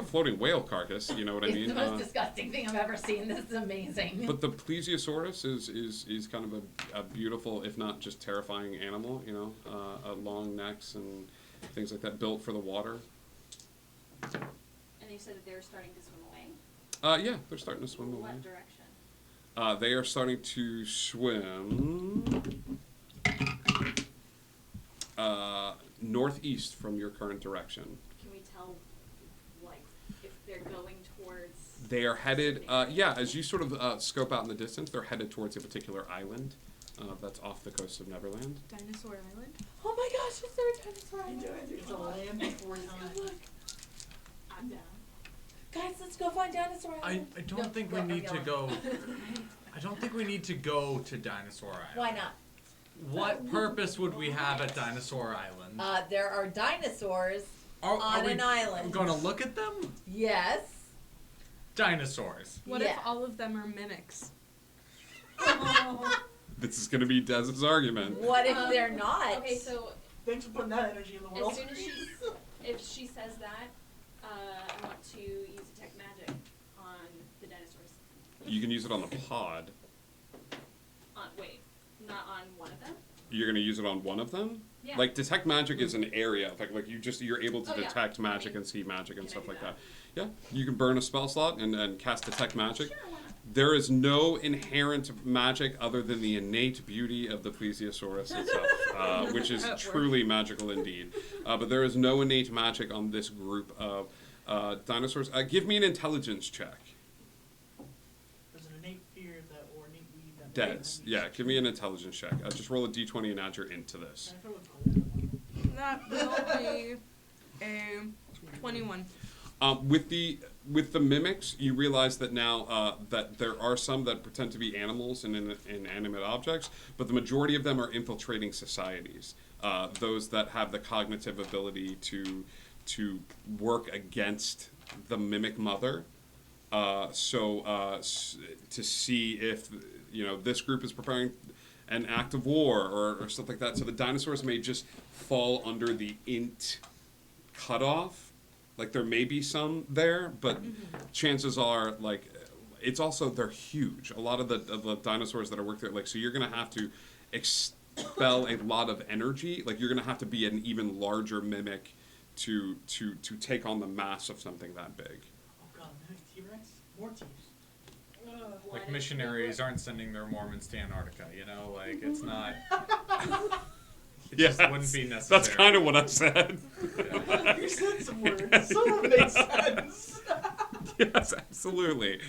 floating whale carcass. You know what I mean? It's the most disgusting thing I've ever seen. This is amazing. But the plesiosaurus is kind of a beautiful, if not just terrifying animal. You know, long necks and things like that, built for the water. And you said that they were starting to swim away? Yeah, they're starting to swim away. What direction? They are starting to swim northeast from your current direction. Can we tell, like, if they're going towards... They are headed, yeah, as you sort of scope out in the distance, they're headed towards a particular island that's off the coast of Neverland. Dinosaur Island? Oh my gosh, is there a dinosaur island? It's a land before time. I'm down. Guys, let's go find dinosaur island. I don't think we need to go. I don't think we need to go to Dinosaur Island. Why not? What purpose would we have at Dinosaur Island? There are dinosaurs Are on we an island. going to look at them? Yes. Dinosaurs. What if all of them are mimics? This is going to be Dez's argument. What if they're not? Okay, so Thanks for putting that energy in the world. as soon as if she says that, I want to use detect magic on the dinosaurs. You can use it on the pod. Wait, not on one of them? You're going to use it on one of them? Yeah. Like detect magic is an area, like you're able to Oh, yeah. detect magic and see magic and stuff like that. Yeah, you can burn a spell slot and cast detect magic. Sure, why not? There is no inherent magic other than the innate beauty of the plesiosaurus itself, which is truly magical indeed. But there is no innate magic on this group of dinosaurs. Give me an intelligence check. There's an innate fear that, or innate need that. Des, yeah, give me an intelligence check. Just roll a d20 and add your int to this. That will be a 21. With the mimics, you realize that now that there are some that pretend to be animals and inanimate objects, but the majority of them are infiltrating societies. Those that have the cognitive ability to work against the mimic mother. To see if this group is preparing an act of war or stuff like that. So the dinosaurs may just fall under the int cutoff. Like there may be some there, but chances are it's also they're huge. A lot of the dinosaurs that are worked there, so you're gonna have to expel a lot of energy. Like you're gonna have to be an even larger mimic to take on the mass of something that big. Oh god, mimic T-Rex? More T's. Like missionaries aren't sending their Mormons to Antarctica, like it's not. It just wouldn't be necessary. That's kind of what I said. Yeah. You said some words. Some of it makes sense. Yes, absolutely.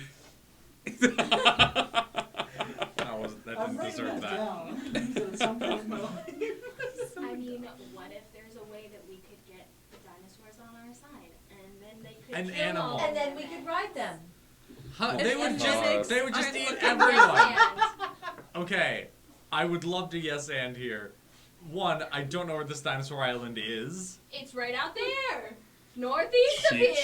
That I'm didn't writing deserve that. down. At some point in my life. I mean, what if there's a way that we could get the dinosaurs on our side, and then they could An kill animal. all And of then we them? could ride them. Huh, If they would mimics just aren't eat looking everyone. And Okay, I would love to yes and here. One, I don't know where this dinosaur island is. it's right out there, northeast of here.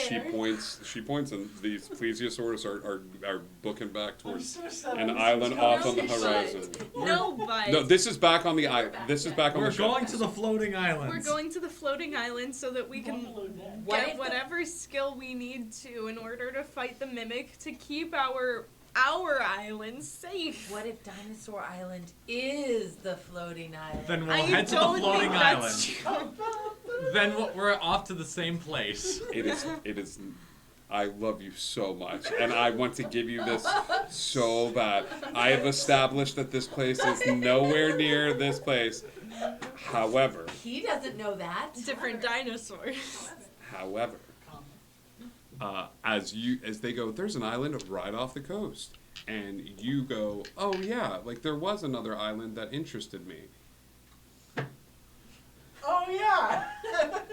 She points, and these plesiosaurs are booking back towards I'm so sad. an I'm island so off on the sad. horizon. No, but No, this is back on the island. This is back on We're the ship. going to the floating islands. we're going to the floating island so that we can Buffalo Dead. What if get the- whatever skill we need to in order to fight the mimic to keep our island safe. What if Dinosaur Island is the floating island? Then we'll I head to the don't floating think that's island. Then we're off to the same place. It is. I love you so much, and I want to give you this so bad. I have established that this place is nowhere near this place. However, He doesn't know that. different dinosaurs. as they go, there's an island right off the coast, and you go, oh yeah, there was another island that interested me. Oh yeah.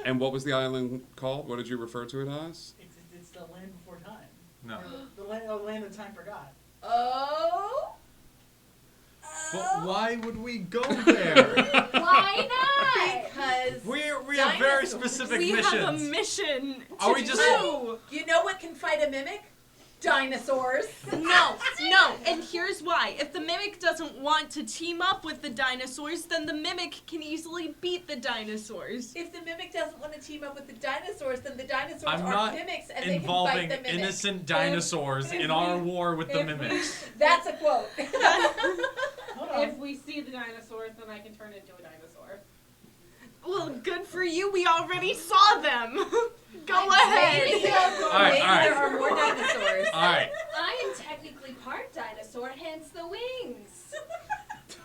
And what was the island called? What did you refer to it as? It's the land before time. No. The land that time forgot. Oh. But why would we go there? Why not? Because we have very dinosaurs. specific We missions. have a mission. Are to we just- do. You know what can fight a mimic? dinosaurs. No, and here's why. If the mimic doesn't want to team up with the dinosaurs, then the mimic can easily beat the dinosaurs. If the mimic doesn't want to team up with the dinosaurs, then the dinosaurs I'm are not mimics and they can involving fight the mimic. innocent dinosaurs in our war with the if we- mimics. That's a quote. If we see the dinosaurs, then I can turn into a dinosaur. Well, good for you. We already saw them. Go ahead. Maybe Alright, there are more dinosaurs. Alright. I am technically part dinosaur, hence the wings.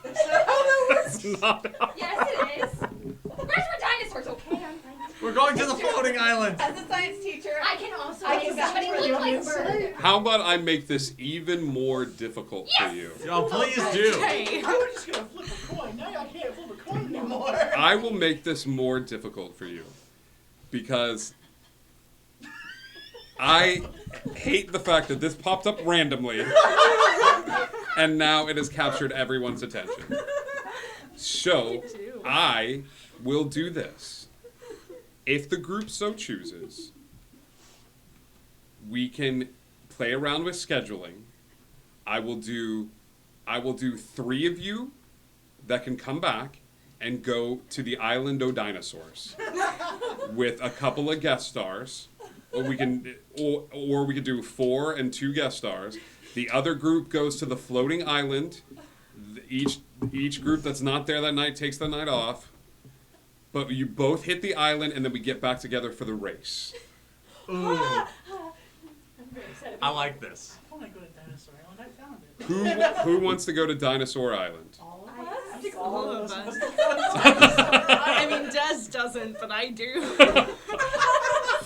That's not how- Yes, it is. Where's my dinosaurs? Okay, I'm fine. We're going to the floating island. As a science teacher, I can also I make can somebody vouch for look you. like a bird. How about I make this even more difficult for you? Oh, please do. Okay. I was just gonna flip a coin. Now I can't flip a coin anymore. I will make this more difficult for you because I hate the fact that this popped up randomly and now it has captured everyone's attention. So I will do this. If the group so chooses, we can play around with scheduling. I will do 3 of you that can come back and go to the Island o' Dinosaurs with a couple of guest stars. Or we can do 4 and 2 guest stars. The other group goes to the floating island. Each group that's not there that night takes the night off. But you both hit the island and then we get back together for the race. Ooh, I'm very excited. I like this. I want to go to Dinosaur Island. I found it. Who wants to go to Dinosaur Island? All of I us? think All all of of us us. must go to I mean, Des doesn't, but I do.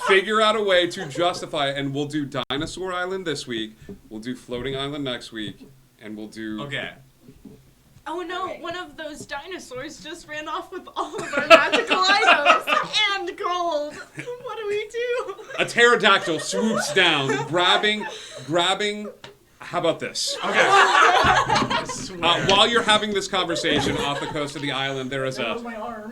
Figure out a way to justify it, and we'll do Dinosaur Island this week. We'll do Floating Island next week, and we'll do. Okay. Oh no, one of those dinosaurs just ran off with all of our magical items and gold. What do we do? A pterodactyl swoops down, grabbing. How about this? Okay. I swear. While you're having this conversation off the coast of the island, there is That was my arm.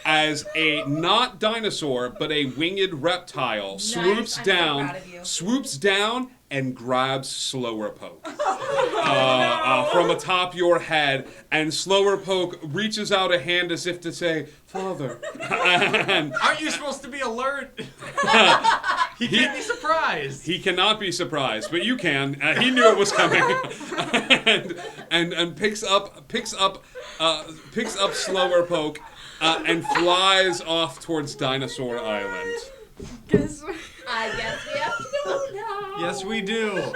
as a not dinosaur but a winged reptile swoops I'm so down, proud of you. and grabs Slower Poke from atop your head, and Slower Poke reaches out a hand as if to say, "Father." And Aren't you supposed to be alert? He can't be surprised. he cannot be surprised, but you can. He knew it was coming, and picks up Slower Poke and flies off towards Dinosaur Island. I guess we have to go now. Yes, we do.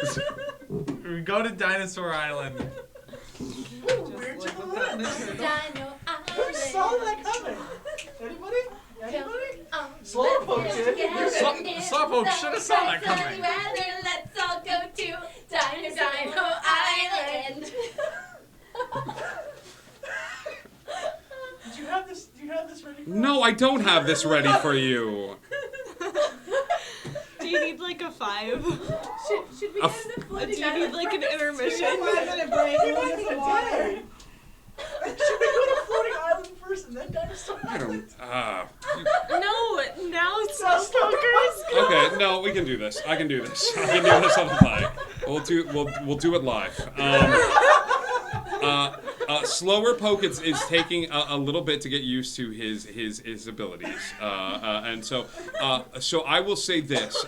We go to Dinosaur Island. Where'd you go that? Dino Who saw that coming? Anybody? Anybody? Slowpoke did. Slowpoke should have saw that coming. Let's all go to Dino Island. Did you have this? Do you have this ready? No, I don't have this ready for you. Do you need like a 5? Should we A go to the Do floating you island need like an first? intermission? 5-minute break. He wants some water. Should we go to Floating Island first and then Dinosaur I Island? don't. No, now Slowpoker is Okay, no, we can do this. I can do this. I can do this on the fly. We'll do it live. Slower Poke is taking a little bit to get used to his abilities, and so I will say this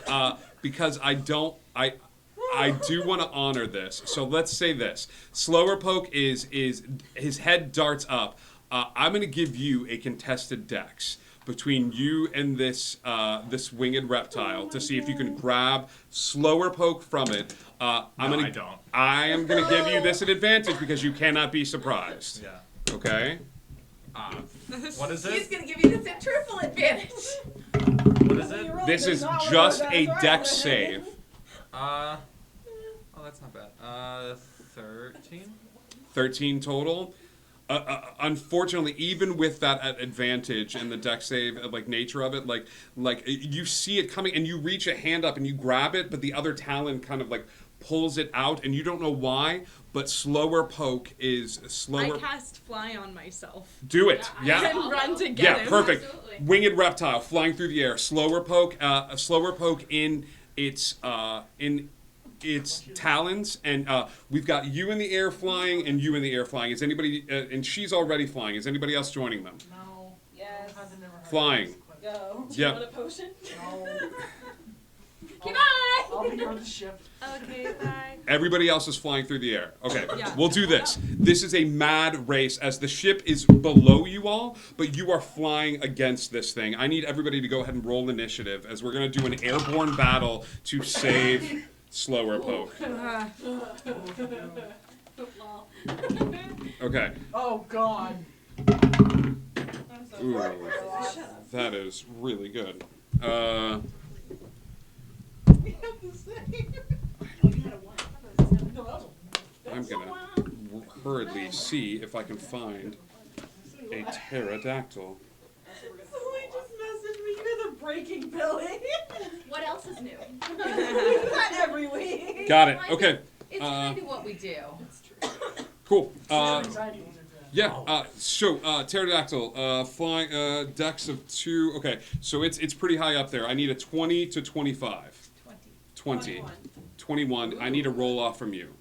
because I do want to honor this. So let's say this: Slower Poke is his head darts up. I'm going to give you a contested dex between you and this winged reptile to see if you can grab Slower Poke from it. I don't. I am going to give you this an advantage because you cannot be surprised. Yeah. Okay? What is He's it? gonna give you this a triple advantage. What is it? This is just a dex save. Oh, that's not bad. 13? 13 total. Unfortunately, even with that advantage and the dex save, nature of it, like you see it coming and you reach a hand up and you grab it, but the other talon kind of pulls it out and you don't know why, but Slower Poke is slower. I cast Fly on myself. Do it. Yeah. And run to get Yeah, him. perfect. Absolutely. Winged reptile flying through the air. Slower Poke in its in its talons, and we've got you in the air flying and you in the air flying. Is anybody? And she's already flying. Is anybody else joining them? No. Yes. Flying. Go. Do you Yep. want a potion? No. Goodbye. I'll be here with the ship. Okay, bye. Everybody else is flying through the air. Okay, Yeah. we'll do this. This is a mad race as the ship is below you all, but you are flying against this thing. I need everybody to go ahead and roll initiative as we're going to do an airborne battle to save Slower Poke. Okay. Oh God. Ooh, that is really good. We have the same. I'm gonna hurriedly see if I can find a pterodactyl. Somebody just messaged me. You're the breaking Billy. What else is new? Not every week. Got it. Okay. It's kind of what we do. Cool. Yeah. So pterodactyl, flying, dex of 2. Okay. So it's pretty high up there. I need a 20 to 25. 20. 21. I need a roll off from you.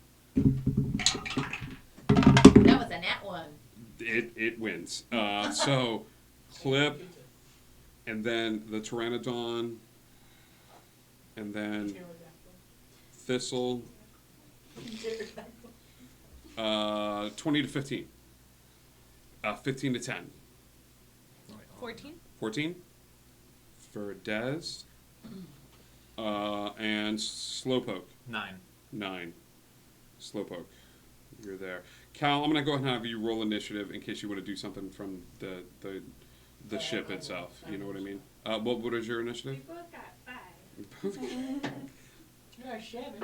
That was a nat one. It wins. So clip, and then the pteranodon, and then thistle. 20 to 15. 15 to 10. 14. 14 for Dez. And Slowpoke. 9. 9. Slowpoke. You're there. Cal, I'm gonna go ahead and have you roll initiative in case you want to do something from the ship itself. You know what I mean? What is your initiative? We both got 5. Yeah, Shannon.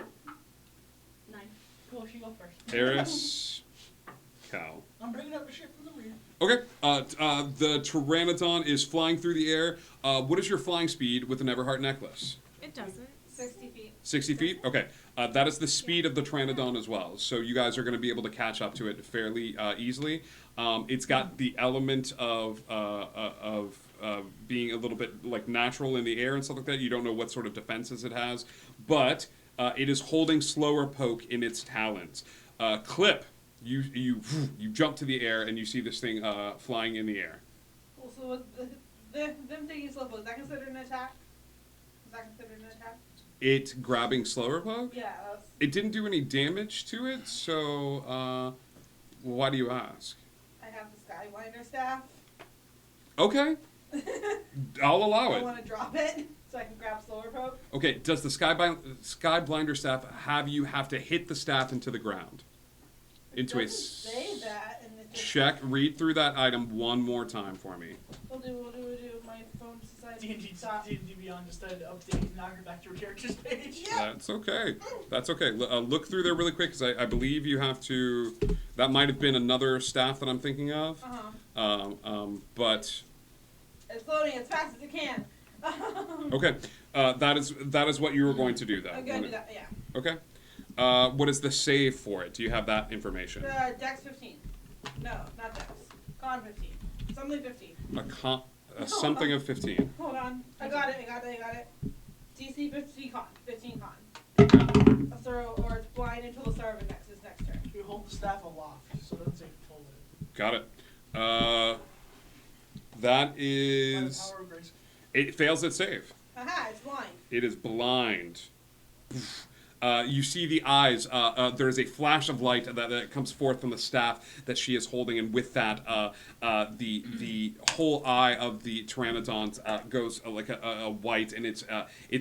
9. Cool, she go first. Eris. Cal. I'm bringing up a ship from the rear. Okay. The Pteranodon is flying through the air. What is your flying speed with the Neverheart necklace? It doesn't. 60 feet. 60 feet? Okay. That is the speed of the Pteranodon as well. So you guys are going to be able to catch up to it fairly easily. It's got the element of being a little bit like natural in the air and stuff like that. You don't know what sort of defenses it has. But it is holding Slower Poke in its talons. Clip, you jump to the air and you see this thing flying in the air. Cool, so what them things left, was that considered an attack? Was that considered an attack? It grabbing Slower Poke? Yeah, that's... It didn't do any damage to it, so why do you ask? I have the Skyblinder staff. Okay. I'll allow I it. want to drop it so I can grab Slower Poke. Okay, does the Skyblinder staff have to hit the staff into the ground? Into a Say that, and it just... check, read through that item one more time for me. We'll do. My phone decided D&D to stop. Beyond decided to update and knock her back to her character's page. Yeah. That's okay. That's okay. Look through there really quick, because I believe you have to... That might have been another staff that I'm thinking of. But... It's loading as fast as it can. Okay. That is what you were going to do, though. I'm going to do that, yeah. Okay. What is the save for it? Do you have that information? Dex 15. No, not Dex. Con 15. Something 15. Something of 15. Hold on. I got it. DC 15 con. 15 con. A throw, or it's blind until the start of next turn. You hold the staff aloft, so it doesn't take full hit. Got it. That is... Power of grace. It fails its save. Haha, it's blind. It is blind. You see the eyes. There is a flash of light that comes forth from the staff that she is holding, and with that, the whole eye of the Pteranodon goes like a white, and it's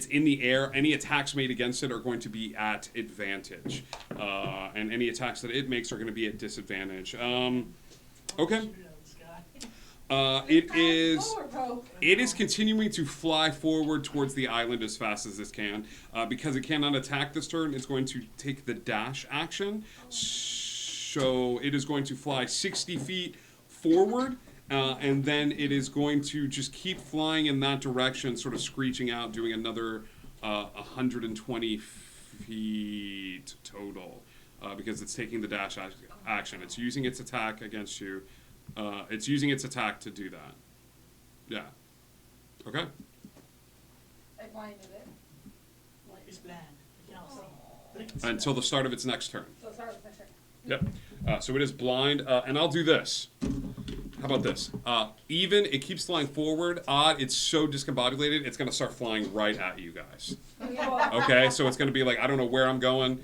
in the air. Any attacks made against it are going to be at advantage, and any attacks that it makes are going to be at disadvantage. Okay. It is continuing to fly forward towards the island as fast as it can. Because it cannot attack this turn, it's going to take the dash action. So it is going to fly 60 feet forward, and then it is going to just keep flying in that direction, sort of screeching out, doing another 120 feet total. Because it's taking the dash action. It's using its attack against you. It's using its attack to do that. Yeah. Okay. I blinded is blind. It cannot see. But it can see until the start of its next turn. So sorry, my turn. Yep. So it is blind, and I'll do this. How about this? Even, it keeps flying forward. Odd, it's so discombobulated, it's going to start flying right at you guys. Okay, so it's going to be like, I don't know where I'm going.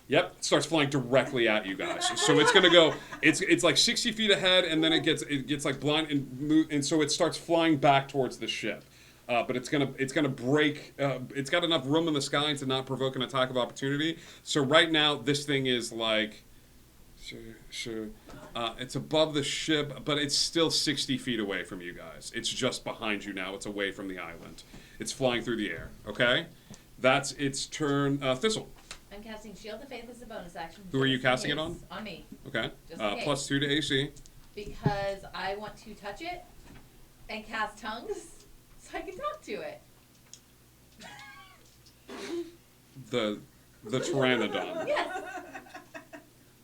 Yep, it starts flying directly at you guys. So it's gonna go. It's like 60 feet ahead, and then it gets like blind and move, and so it starts flying back towards the ship. But it's gonna break. It's got enough room in the sky to not provoke an attack of opportunity. So right now this thing is like, sure. It's above the ship, but it's still 60 feet away from you guys. It's just behind you now. It's away from the island. It's flying through the air. Okay, that's its turn. Thistle. I'm casting Shield of Faith as a bonus action. Who are you casting it on? On me. Okay. Just in case. +2 to AC. Because I want to touch it and cast tongues so I can talk to it. The Pteranodon. Yes.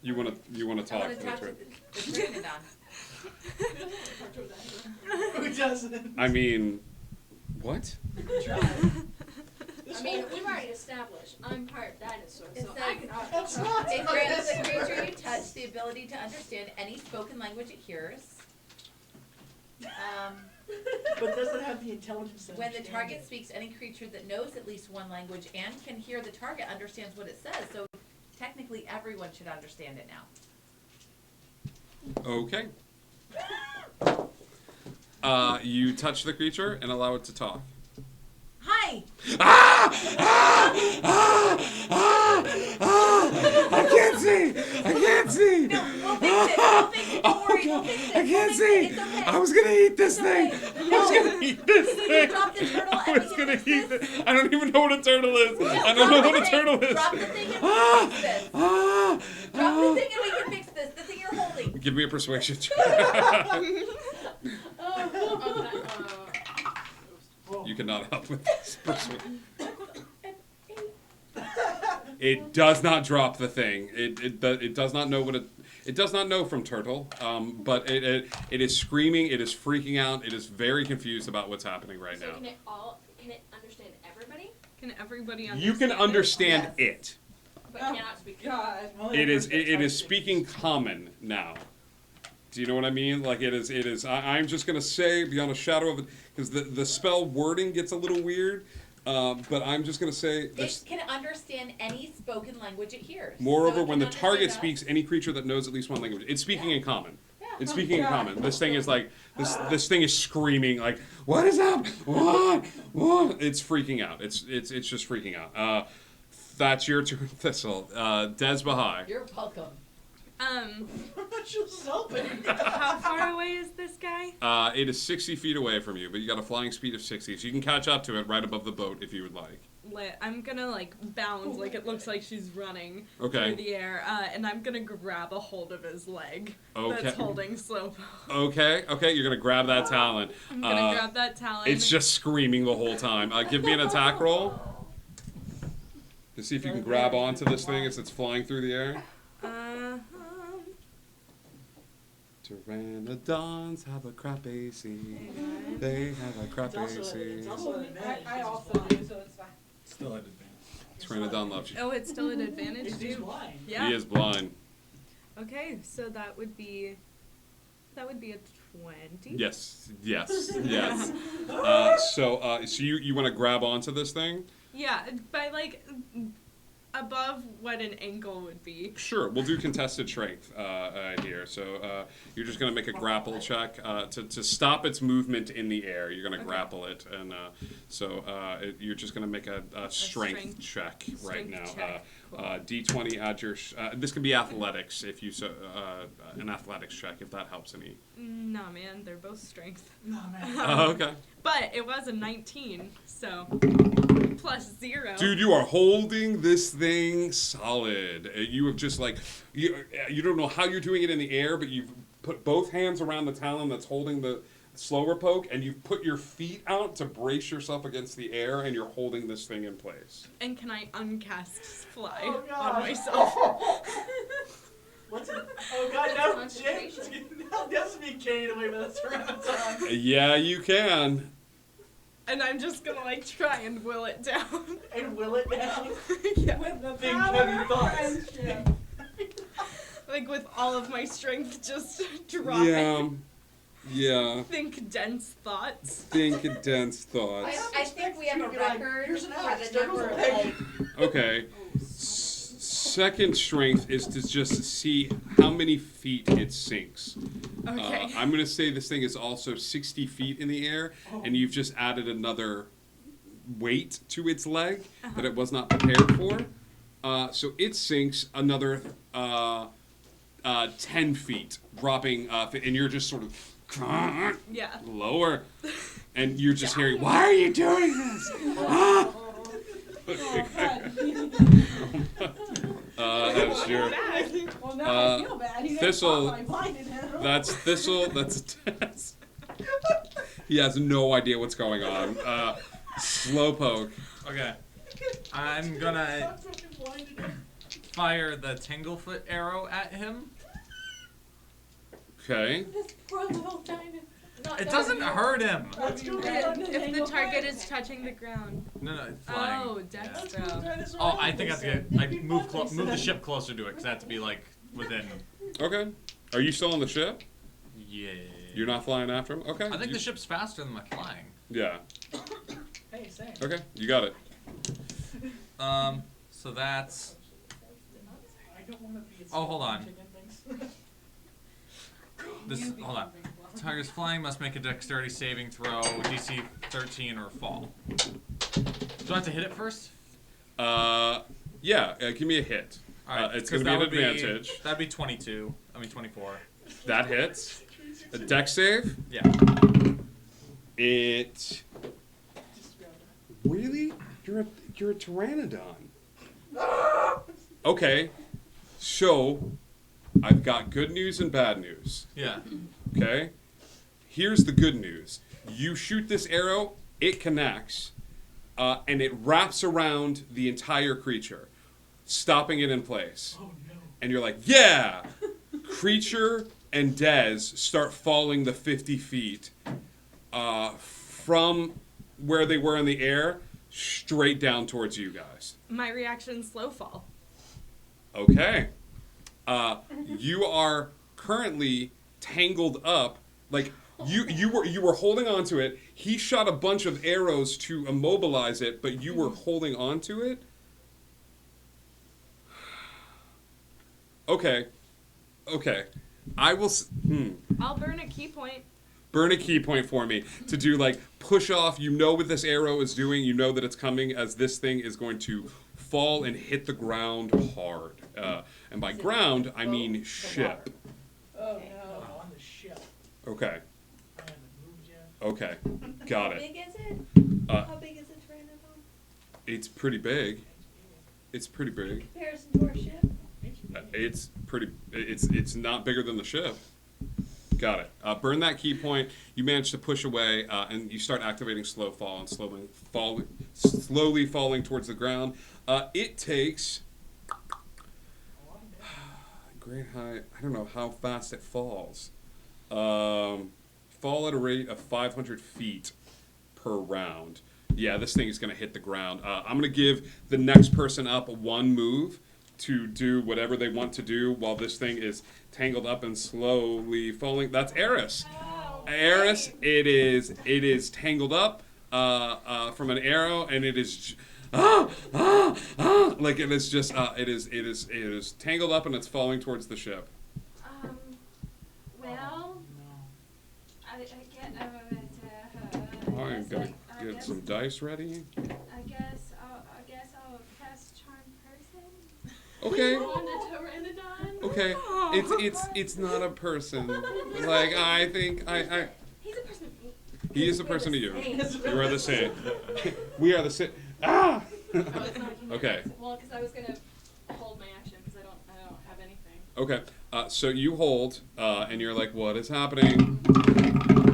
You wanna talk I want to to talk to the Pteranodon. Who doesn't? I mean, what? I mean, we've already established I'm part dinosaur, It so says, I cannot. it grants the creature you touch the ability to understand any spoken language it hears. But doesn't have the intelligence to When the understand target it. speaks any creature that knows at least one language and can hear the target understands what it says. So technically everyone should understand it now. Okay. You touch the creature and allow it to talk. Hi! I can't see! No, we'll fix it. We'll fix it. Don't worry. We'll fix it. I can't We'll fix see! it. It's okay. I was gonna eat this It's thing! okay. I was gonna eat this thing! Drop the turtle I and was we gonna can fix eat this. it! I don't even know what a turtle is! I don't Drop know the what a thing. turtle is! Drop the thing and we can fix this. Drop the thing and we can fix this. The thing you're holding. Give me a persuasion check. You cannot help with this persuasion. It does not drop the thing. It does not know what it does not know from turtle. But it is screaming. It is freaking out. It is very confused about what's happening right So now. can it understand everybody? Can everybody understand? You can understand it. But cannot speak. God. It is speaking common now. Do you know what I mean? Like it is. I'm just gonna say beyond a shadow of it, because the spell wording gets a little weird. But I'm just gonna say this. It can understand any spoken language it hears. Moreover, So it when the can target understand speaks any creature that knows at least one language, it's speaking in common. Yeah. It's speaking in common. This thing is like this thing is screaming like, what is up? What? It's freaking out. It's just freaking out. That's your turn, Thistle. Des Bahai. You're welcome. Just open. How far away is this guy? It is 60 feet away from you, but you got a flying speed of 60, so you can catch up to it right above the boat if you would like. I'm gonna like bound like it looks like she's running Okay. through the air, and I'm gonna grab a hold of his leg Okay. that's holding Slowpoke. Okay, you're gonna grab that talon. I'm gonna grab that talon. It's just screaming the whole time. Give me an attack roll to see if you can grab onto this thing as it's flying through the air. Pteranodons have a crap AC. They have a crap AC. It's also an advantage. I also do, so it's fine. Still at advantage. Pteranodon loves you. Oh, it's still an advantage He's too. blind. Yeah. He is blind. Okay, so that would be a 20. Yes. So you want to grab onto this thing? Yeah, by like above what an ankle would be. Sure, we'll do contested strength here. So you're just going to make a grapple check to stop its movement in the air. You're going to grapple it, and you're just going to make a strength check right now. check. D20, add your... this can be athletics, if you an athletics check, if that helps any. Nah, man, they're both strength. No, man. Oh, okay. But it was a 19, so plus 0. Dude, you are holding this thing solid. You have just like, you don't know how you're doing it in the air, but you've put both hands around the talon that's holding the slower poke, and you've put your feet out to brace yourself against the air, and you're holding this thing in place. And can I uncast fly Oh, on God. myself? What's it? Oh god, now James, now Des is being carried away by the Pteranodon. Yeah, you can. Oh, God, now James, now Des is being carried away by the Pteranodon. Uh, What's it? Yeah, you can. And I'm just gonna like try and will it down. And will it down? Yeah. With the Think power heavy of thoughts. friendship. Like with all of my strength just dropping. Yeah. Think dense thoughts. Think dense thoughts. I think we have a You're like, record "Here's an for axe, the number of like. Okay. Second strength is to just see how many feet it sinks. Okay. I'm going to say this thing is also 60 feet in the air, and you've just added another weight to its leg that it was not prepared for. So it sinks another 10 feet, dropping, and you're just sort of Yeah. lower, and you're just hearing, "Why are you doing this?" That's your. Well, now I feel bad. He Thistle. I blinded him. That's Thistle. That's Tess. He has no idea what's going on. Slowpoke. Okay. I'm gonna fire the Tanglefoot arrow at him. Okay. This poor little dinosaur. It doesn't hurt him. If the target is touching the ground. No, it's flying. Oh, dex throw. Oh, I think I have to get like move the ship closer to it because I have to be like within. Okay. Are you still on the ship? Yeah. You're not flying after him? Okay. I think the ship's faster than my flying. Yeah. Hey, same. Okay, you got it. So that's. I don't want to be. Oh, hold on. Chicken things. This hold on. Tiger's flying must make a dexterity saving throw, DC 13 or fall. Do I have to hit it first? Yeah. Give me a hit. Alright, It's gonna be an advantage. That'd be 22. I mean 24. That hits. A dex save. Yeah. It. Really? You're a pteranodon. Okay. So, I've got good news and bad news. Yeah. Okay? Here's the good news. You shoot this arrow, it connects, and it wraps around the entire creature, stopping it in place. Oh no. And you're like, yeah! Creature and Dez start falling the 50 feet from where they were in the air straight down towards you guys. My reaction, slow fall. Okay. You are currently tangled up. Like you were holding on to it. He shot a bunch of arrows to immobilize it, but you were holding on to it. Okay. I will. I'll burn a key point. Burn a key point for me to do like push off. You know what this arrow is doing. You know that it's coming as this thing is going to fall and hit the ground hard. And by ground, I mean ship. Oh no. On the ship. Okay. I haven't moved yet. Okay. Got How it. big is it? Uh, How big is the Pteranodon? It's pretty big. It's pretty big. In comparison to our ship? It's pretty. It's not bigger than the ship. Got it. Burn that key point. You manage to push away, and you start activating slow fall and slowly falling towards the ground. It takes great height. I don't know how fast it falls. Fall at a rate of 500 feet per round. Yeah, this thing is going to hit the ground. I'm going to give the next person up one move to do whatever they want to do while this thing is tangled up and slowly falling. That's Eris. Eris, it is tangled up from an arrow, and it is like it is just it is tangled up and it's falling towards the ship. Well, I get. I'm gonna get some dice ready. I guess I'll cast Charm Person. Okay. On a pteranodon. Okay. It's not a person. Like I think I. He's a person. He is a person to you. You are the same. We are the same. Ah. Okay. Well, because I was gonna hold my action because I don't have anything. Okay. So you hold, and you're like, what is happening?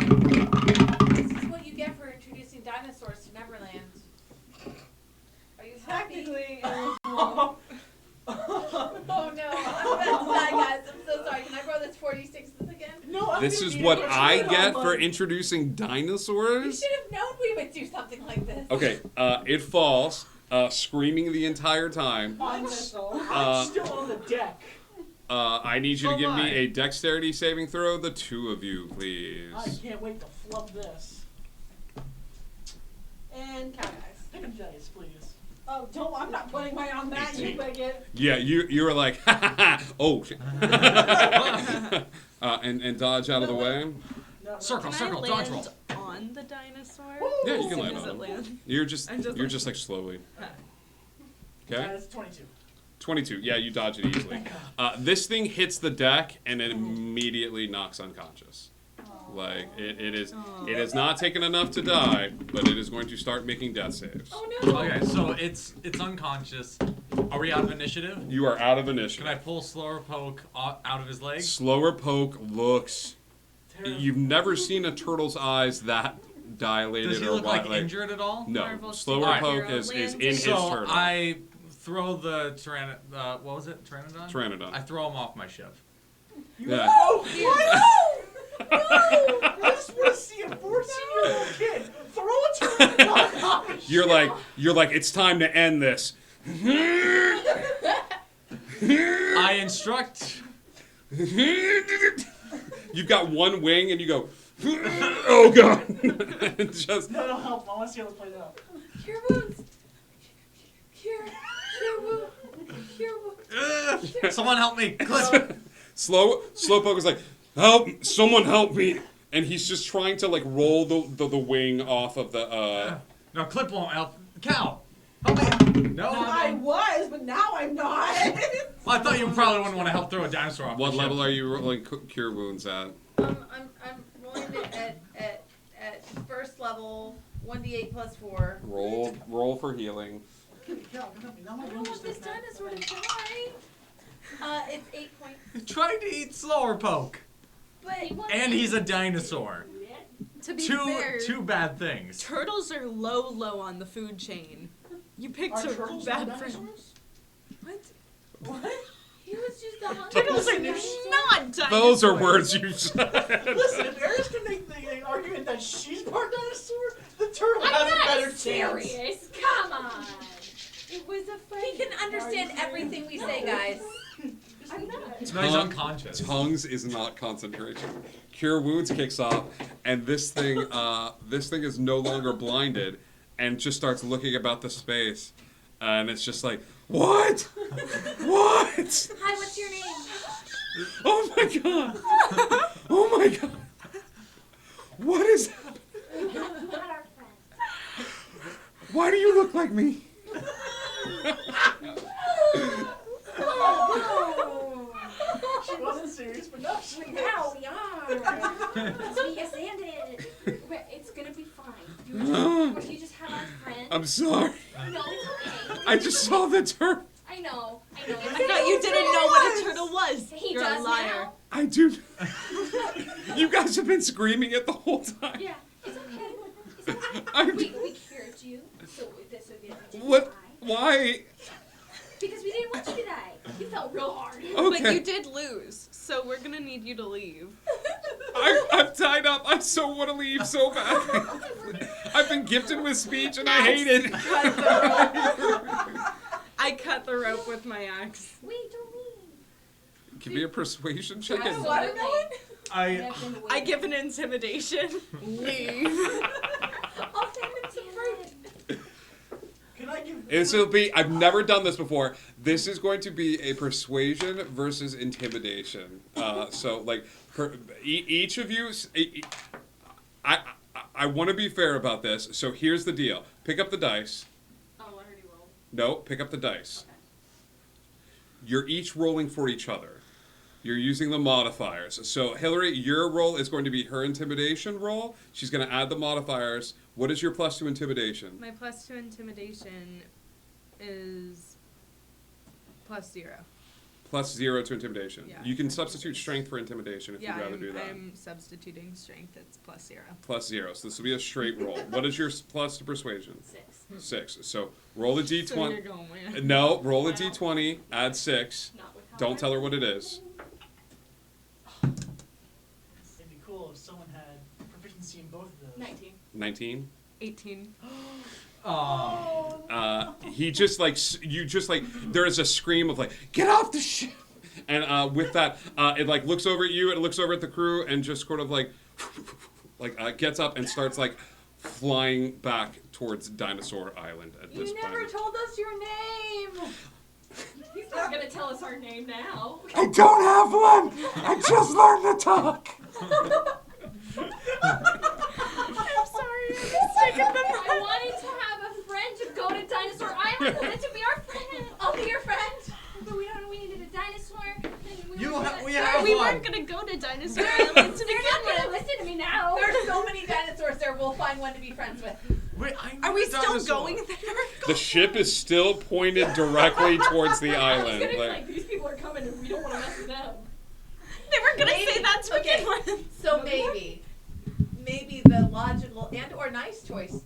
This is what you get for introducing dinosaurs to Neverland. Are you happy? Technically, Oh no, I'm about to die, guys. I'm so sorry. Can I borrow this 46s again? No, I'm This gonna is be what able to I do it get all for month. introducing You dinosaurs? should have known we would do something like this. Okay, it falls, screaming the entire time. I'm still on the deck. I need you to So give am me I. a dexterity saving throw, the two of you, please. I can't wait to flub this. And count eyes. Pick a dice, please. Oh, I'm not putting mine on that, you 18. bigot. Yeah, you were like, ha ha ha, oh shit. And dodge out of the way. Circle, Can circle, I dodge land roll. on the dinosaur? Yeah, you As can soon land as on it it. lands? You're just I'm just you're like- just like slowly. Huh. Okay. That's 22. 22. Yeah, you dodge it easily. This thing hits the deck and it immediately knocks unconscious. Like it is not taken enough to die, but it is going to start making death saves. Oh no. Okay, so it's unconscious. Are we out of initiative? You are out of initiative. Can I pull slower poke out of his leg? Slower poke looks. You've never seen a turtle's eyes that dilated Does he or look like wide, injured at all? No. Marvel Slower Alright. poke is in his So turtle. I throw the what was it? Pteranodon? Pteranodon. I throw him off my ship. Yeah. Oh, what? No! I just want to see a 14-year-old kid throw a pteranodon off his You're ship. like it's time to end this. I instruct. You've got one wing and you go, oh god. And just No, help. I want to see how this plays out. Cure wounds. Cure wounds. Cure wounds. Someone help me. Clip. Slowpoke is like, help, someone help me. And he's just trying to like roll the wing off of the No, Clip won't help. Cal, help me. No. I was, but now I'm not. Well, I thought you probably wouldn't want to help throw a dinosaur off. What the level ship. are you rolling cure wounds at? I'm rolling it at first level, 1d8 plus 4. Roll for healing. Cal, come help me. Now my I don't wing want is this dinosaur to die. It's 8 points. Trying to eat slower poke. But And he's a dinosaur. To be Two fair, bad things. turtles are low on the food chain. You picked Are a turtles bad not friend. dinosaurs? What? What? he was just a hungry Turtles are dinosaur. not dinosaurs. Those are words you said. Listen, if Eris can make the argument that she's part dinosaur, the turtle I'm has a not better chance. serious. Come on. It was a friend. He can understand everything we say, guys. I'm not. No, he's unconscious. Tongues is not concentration. Cure wounds kicks off, and this thing is no longer blinded, and just starts looking about the space, and it's just like, what? What? Hi, what's your name? Oh my god! Oh my god! What is happening? Not our friend. Why do you look like me? She wasn't serious, but now she is. Now we are. Let's be ascended. It's gonna be fine. You just have our friend. I'm sorry. No, it's okay. I just saw the turtle. I know. I thought you didn't know what a turtle was. He You're does a liar. now. I do. You guys have been screaming it the whole time. Yeah, it's okay. It's okay. I'm- We cured you, so this would be What? Why? Because we didn't want you to die. You felt real hard. Okay. But you did lose, so we're gonna need you to leave. I'm tied up. I so want to leave so bad. I've been gifted with speech and I hate it. I cut the rope with my axe. Wait, don't leave. Give me a persuasion check. That's watermelon? I give an intimidation. Leave. I'll hand him some fruit. Can I give... This will be. I've never done this before. This is going to be a persuasion versus intimidation. So like, each of you. I want to be fair about this. So here's the deal. Pick up the dice. Oh, I already rolled. No, pick up the dice. Okay. You're each rolling for each other. You're using the modifiers. So Hillary, your roll is going to be her intimidation roll. She's going to add the modifiers. What is your plus to intimidation? My plus to intimidation is +0. Plus 0 to intimidation. Yeah. You can substitute strength for intimidation if Yeah, you'd rather do that. I'm substituting strength. It's +0. Plus 0. So this will be a straight roll. What is your plus to persuasion? 6. 6. So roll a d20. So you're gonna win. No, roll a d20, add 6. Not with how Don't hard tell her it what it is. It'd be cool if someone had proficiency in both of those. 19. 19. 18. Oh. He just like you just like there is a scream of like get off the ship, and with that it like looks over at you and it looks over at the crew and just sort of like gets up and starts like flying back towards Dinosaur Island at this You never point. told us your name. He's not gonna tell us our name now. I don't have one. I just learned to talk. I'm sorry, I wanted to have a friend to go to Dinosaur Island. I wanted to be our friend. I'll be your friend. But we don't know we needed a dinosaur. We have We one. weren't gonna go to Dinosaur Island to They're begin not gonna with. listen to me now. There's so many dinosaurs there. We'll find one to be friends with. Wait, Are we still going there? The ship is still pointed directly towards the I was island. gonna be Like, like, these people are coming and we don't want to mess with them. They were gonna Maybe- say that to okay, begin with. So maybe the logical and or nice choice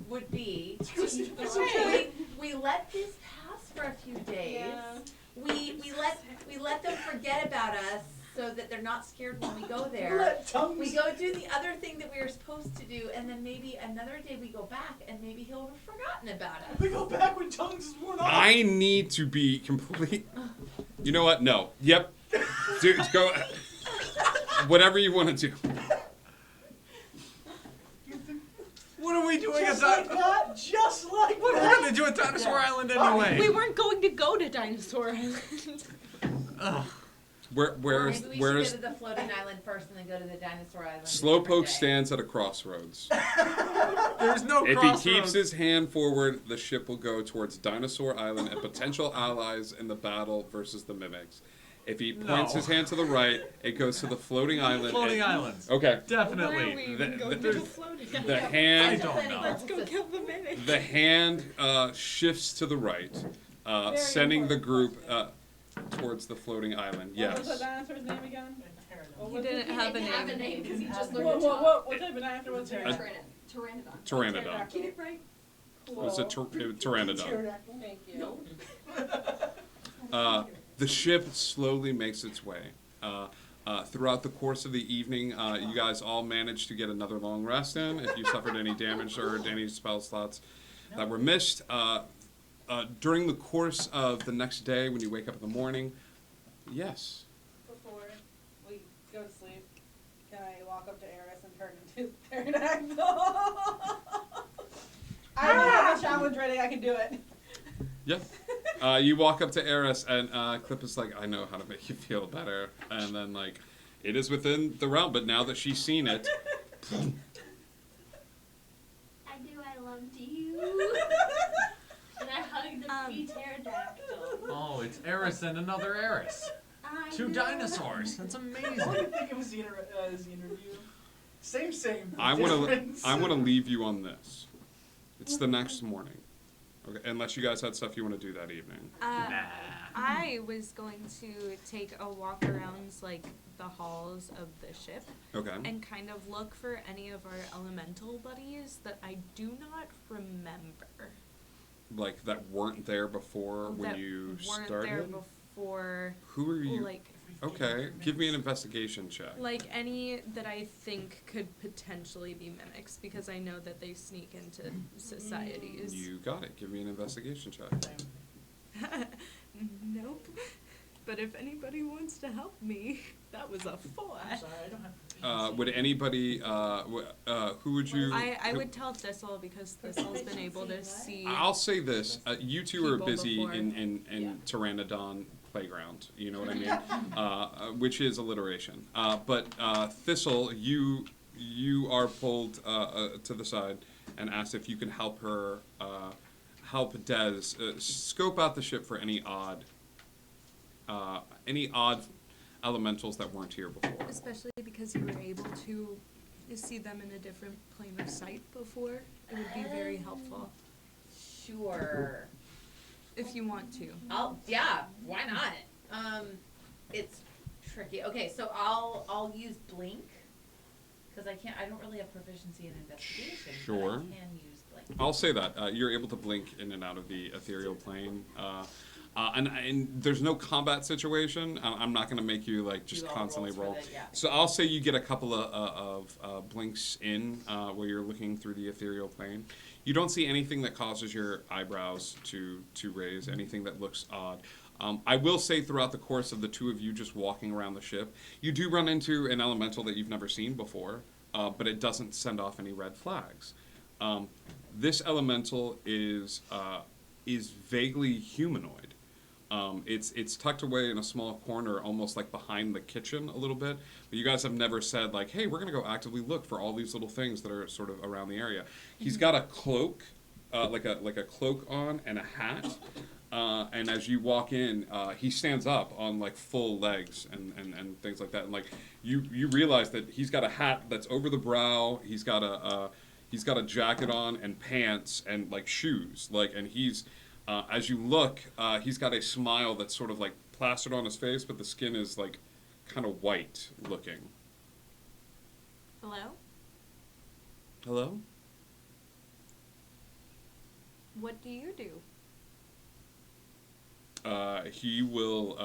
would be we let this pass for a few days. Yeah. We let them forget about us so that they're not scared when we go there. Let tongues. We go do the other thing that we were supposed to do, and then maybe another day we go back, and maybe he'll have forgotten about us. We go back when tongues is worn off. I need to be complete. You know what? No. Yep. Dude, go. Whatever you want to do. What are we doing Just at like that. Just like What are we that. gonna do at Dinosaur Island We anyway? weren't going to go to Dinosaur Island. Ugh. Where's Maybe we where's should go to the floating island first, and then go to the dinosaur island. a Slowpoke different day. stands at a crossroads. There's no If he crossroads. keeps his hand forward, the ship will go towards Dinosaur Island and potential allies in the battle versus the mimics. If he points No. his hand to the right, it goes to the floating island. Floating and- islands. Okay. Definitely. Where are we even going to there's- the floating The island? hand. I don't know. Let's go kill the minute. The hand shifts to the right, sending the group towards the floating island. What was the Yes. dinosaur's name again? What He was didn't it? have a He didn't have a name. name because he just learned Whoa, to whoa, talk. whoa. What type of dinosaur was it? Pteranodon. Pteranodon. Get it right. It was a pteranodon. Thank you. The ship slowly makes its way. Throughout the course of the evening, you guys all managed to get another long rest in. If you suffered any damage or any spell slots that were missed, during the course of the next day, when you wake up in the morning, yes. Before we go to sleep, can I walk up to Eris and turn into pterodactyl? I have a challenge ready. I can do it. Yeah. You walk up to Eris, and Clip is like, I know how to make you feel better. And then, like, it is within the realm, but now that she's seen it, I knew I loved you. And I hugged the free pterodactyl. Oh, it's Eris and another Eris. I Two knew. dinosaurs. That's I amazing. didn't think it was the interview. Same. I want difference. to leave you on this. It's the next morning. Okay, unless you guys had stuff you want to do that evening. I was going to take a walk around like the halls of the ship Okay. and kind of look for any of our elemental buddies that I do not remember. Like that weren't there before when that you weren't started? there before. Who are you? Like Okay, give me an investigation check. like any that I think could potentially be mimics because I know that they sneak into societies. You got it. Give me an investigation check. Nope. But if anybody wants to help me, that was a 4. I'm sorry, I don't have. Would anybody? Who would you? I who- would tell Thistle because Thistle's been able to see. I'll say this: you two are people busy before. in Pteranodon playground. You know what I mean? Which is alliteration. But Thistle, you are pulled to the side and asked if you can help her, help Des scope out the ship for any odd elementals that weren't here before. Especially because you were able to see them in a different plane of sight before. It would be very helpful Sure. if you want to. Yeah, why not? It's tricky. Okay, so I'll use blink because I don't really have proficiency in investigation. but Sure. I can use blink. I'll say that you're able to blink in and out of the ethereal plane. And there's no combat situation. I'm not going to make you like just Do all constantly rolls for roll. the- yeah. So I'll say you get a couple of blinks in where you're looking through the ethereal plane. You don't see anything that causes your eyebrows to raise, anything that looks odd. I will say throughout the course of the two of you just walking around the ship, you do run into an elemental that you've never seen before, but it doesn't send off any red flags. This elemental is vaguely humanoid. It's tucked away in a small corner, almost like behind the kitchen a little bit. But you guys have never said like, "Hey, we're gonna go actively look for all these little things that are sort of around the area." He's got a cloak, like a cloak on and a hat. And as you walk in, he stands up on like full legs and things like that. And like you realize that he's got a hat that's over the brow. He's got a jacket on and pants and like shoes. Like and he's as you look, he's got a smile that's sort of like plastered on his face, but the skin is like kind of white looking. Hello? Hello? What do you do? He will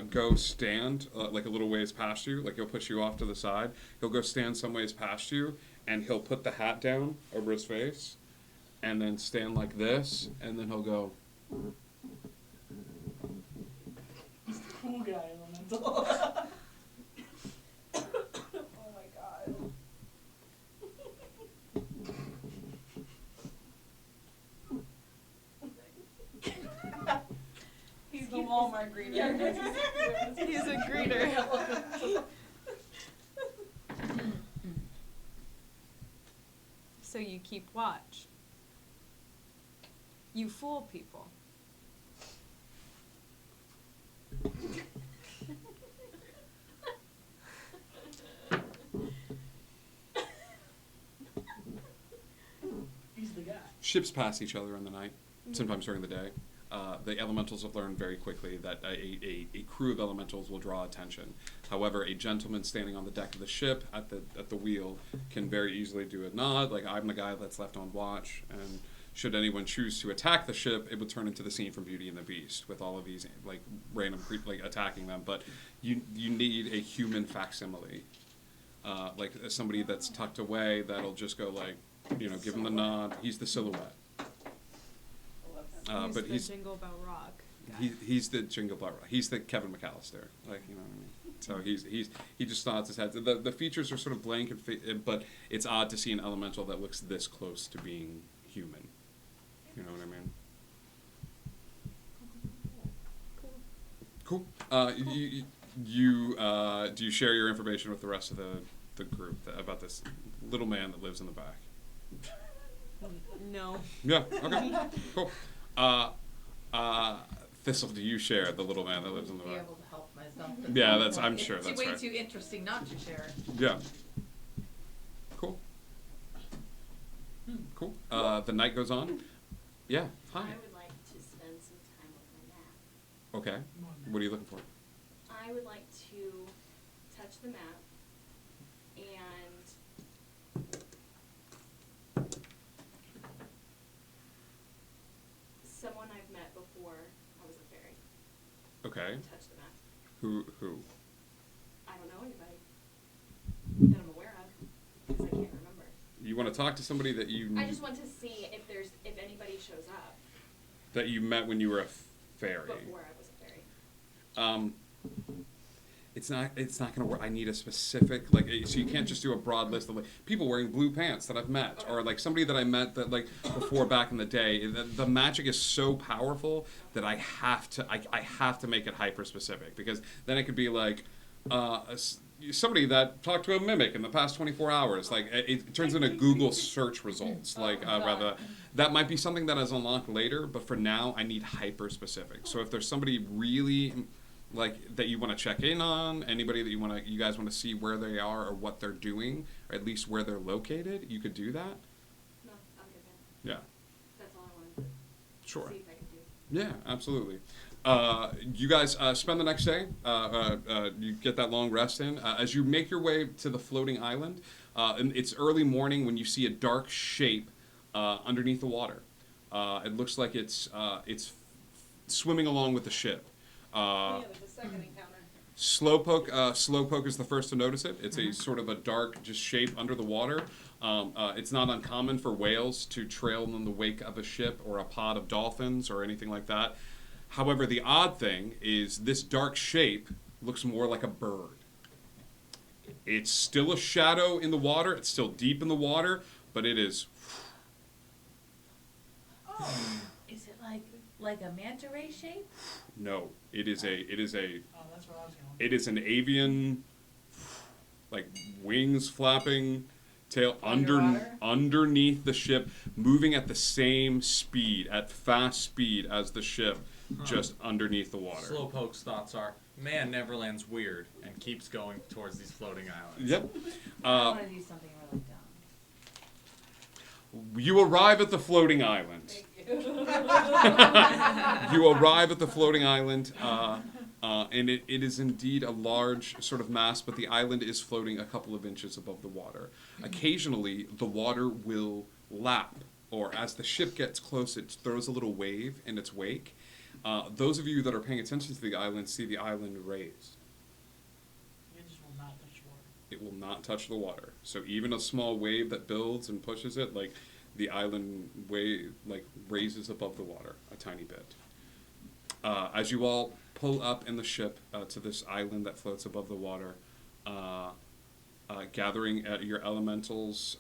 go stand like a little ways past you. Like he'll push you off to the side. He'll go stand some ways past you, and he'll put the hat down over his face, and then stand like this, and then he'll go. He's the cool guy, elemental. Oh my god. He's the Walmart greeter. Yeah, he's a greeter. So you keep watch. You fool people. He's the guy. Ships pass each other in the night, sometimes during the day. The elementals have learned very quickly that a crew of elementals will draw attention. However, a gentleman standing on the deck of the ship at the wheel can very easily do a nod, like I'm the guy that's left on watch, and should anyone choose to attack the ship, it would turn into the scene from Beauty and the Beast with all of these like random like attacking them. But you need a human facsimile, like somebody that's tucked away that'll just go like, give him the nod. He's the silhouette. But the Jingle Bell Rock. He's the Jingle Bell Rock. He's the Kevin McAllister. Like what I mean. So he just nods his head. The features are sort of blank, but it's odd to see an elemental that looks this close to being human. You know what I mean? Cool. Do you share your information with the rest of the group about this little man that lives in the back? No. Yeah. Okay. Cool. Thistle, do you share the little man that lives in the Be back? able to help myself. Yeah, I'm sure It's that's way right. too interesting not to share. Yeah. Cool. Cool. The night goes on. Yeah. Hi. I would like to spend some time with my map. Okay. What are you looking for? I would like to touch the map and someone I've met before I was a fairy. Okay. Touch the map. Who? I don't know anybody that I'm aware of because I can't remember. You want to talk to somebody that you I just want to see if anybody shows up that you met when you were a fairy. before I was a fairy. It's not going to work. I need a specific so you can't just do a broad list of like people wearing blue pants that I've met or like somebody that I met that like before back in the day. The magic is so powerful that I have to make it hyper specific because then it could be like somebody that talked to a mimic in the past 24 hours. Like it turns into Google search results. Like rather that might be something that is unlocked later, but for now I need hyper specific. So if there's somebody really like that you want to check in on, anybody that you guys want to see where they are or what they're doing, or at least where they're located, you could do that. No, I'm good then. Yeah. That's all I wanted to Sure. see if I could do. Yeah, absolutely. You guys spend the next day. You get that long rest in. As you make your way to the floating island, and it's early morning when you see a dark shape underneath the water. It looks like it's swimming along with the ship. Yeah, there's a second encounter. Slowpoke is the first to notice it. It's a sort of a dark, just shape under the water. It's not uncommon for whales to trail in the wake of a ship or a pod of dolphins or anything like that. However, the odd thing is this dark shape looks more like a bird. It's still a shadow in the water. It's still deep in the water, but it is. Is it like a manta ray shape? No, it is a. Oh, that's where I was going. It is an avian, like wings flapping, tail underneath the ship, moving at the same speed, at fast speed as the ship, just underneath the water. Slowpoke's thoughts are, man, Neverland's weird, and keeps going towards these floating islands. Yep. I want to do something really dumb. You arrive at the floating island. You arrive at the floating island, and it is indeed a large sort of mass, but the island is floating a couple of inches above the water. Occasionally, the water will lap, or as the ship gets close, it throws a little wave in its wake. Those of you that are paying attention to the island see the island raise. It just will not touch water. It will not touch the water. So even a small wave that builds and pushes it, like the island wave, like raises above the water a tiny bit. As you all pull up in the ship to this island that floats above the water, gathering at your elementals,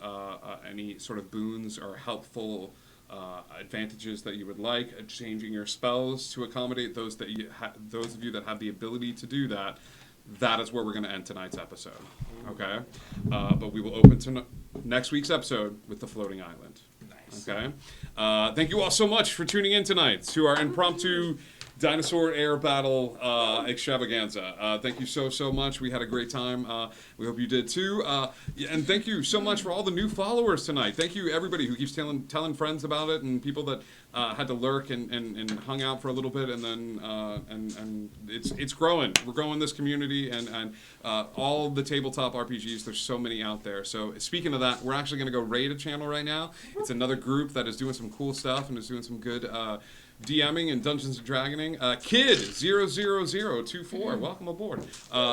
any sort of boons or helpful advantages that you would like, changing your spells to accommodate those that those of you that have the ability to do that. That is where we're going to end tonight's episode. Okay, but we will open to next week's episode with the floating island. Nice. Okay. Thank you all so much for tuning in tonight to our impromptu dinosaur air battle extravaganza. Thank you so much. We had a great time. We hope you did too. And thank you so much for all the new followers tonight. Thank you everybody who keeps telling friends about it, and people that had to lurk and hung out for a little bit, and then and it's growing. We're growing this community, and all of the tabletop RPGs. There's so many out there. So speaking of that, we're actually going to go raid a channel right now. It's another group that is doing some cool stuff and is doing some good DMing and Dungeons and Dragoning. Kid00024, welcome aboard.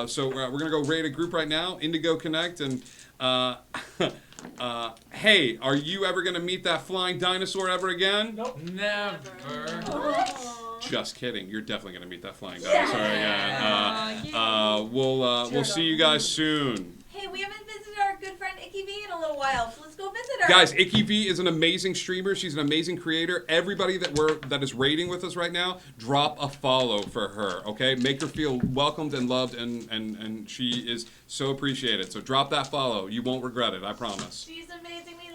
So we're gonna go raid a group right now, Indigo Connect, and hey, are you ever gonna meet that flying dinosaur ever again? Nope. Never. Just kidding. You're definitely gonna meet that flying dinosaur again. We'll see you guys soon. Hey, we haven't visited our good friend Icky V in a little while, so let's go visit her. Guys, Icky V is an amazing streamer. She's an amazing creator. Everybody that is raiding with us right now, drop a follow for her, okay? Make her feel welcomed and loved, and she is so appreciated. So drop that follow. You won't regret it, I promise. She's amazing. We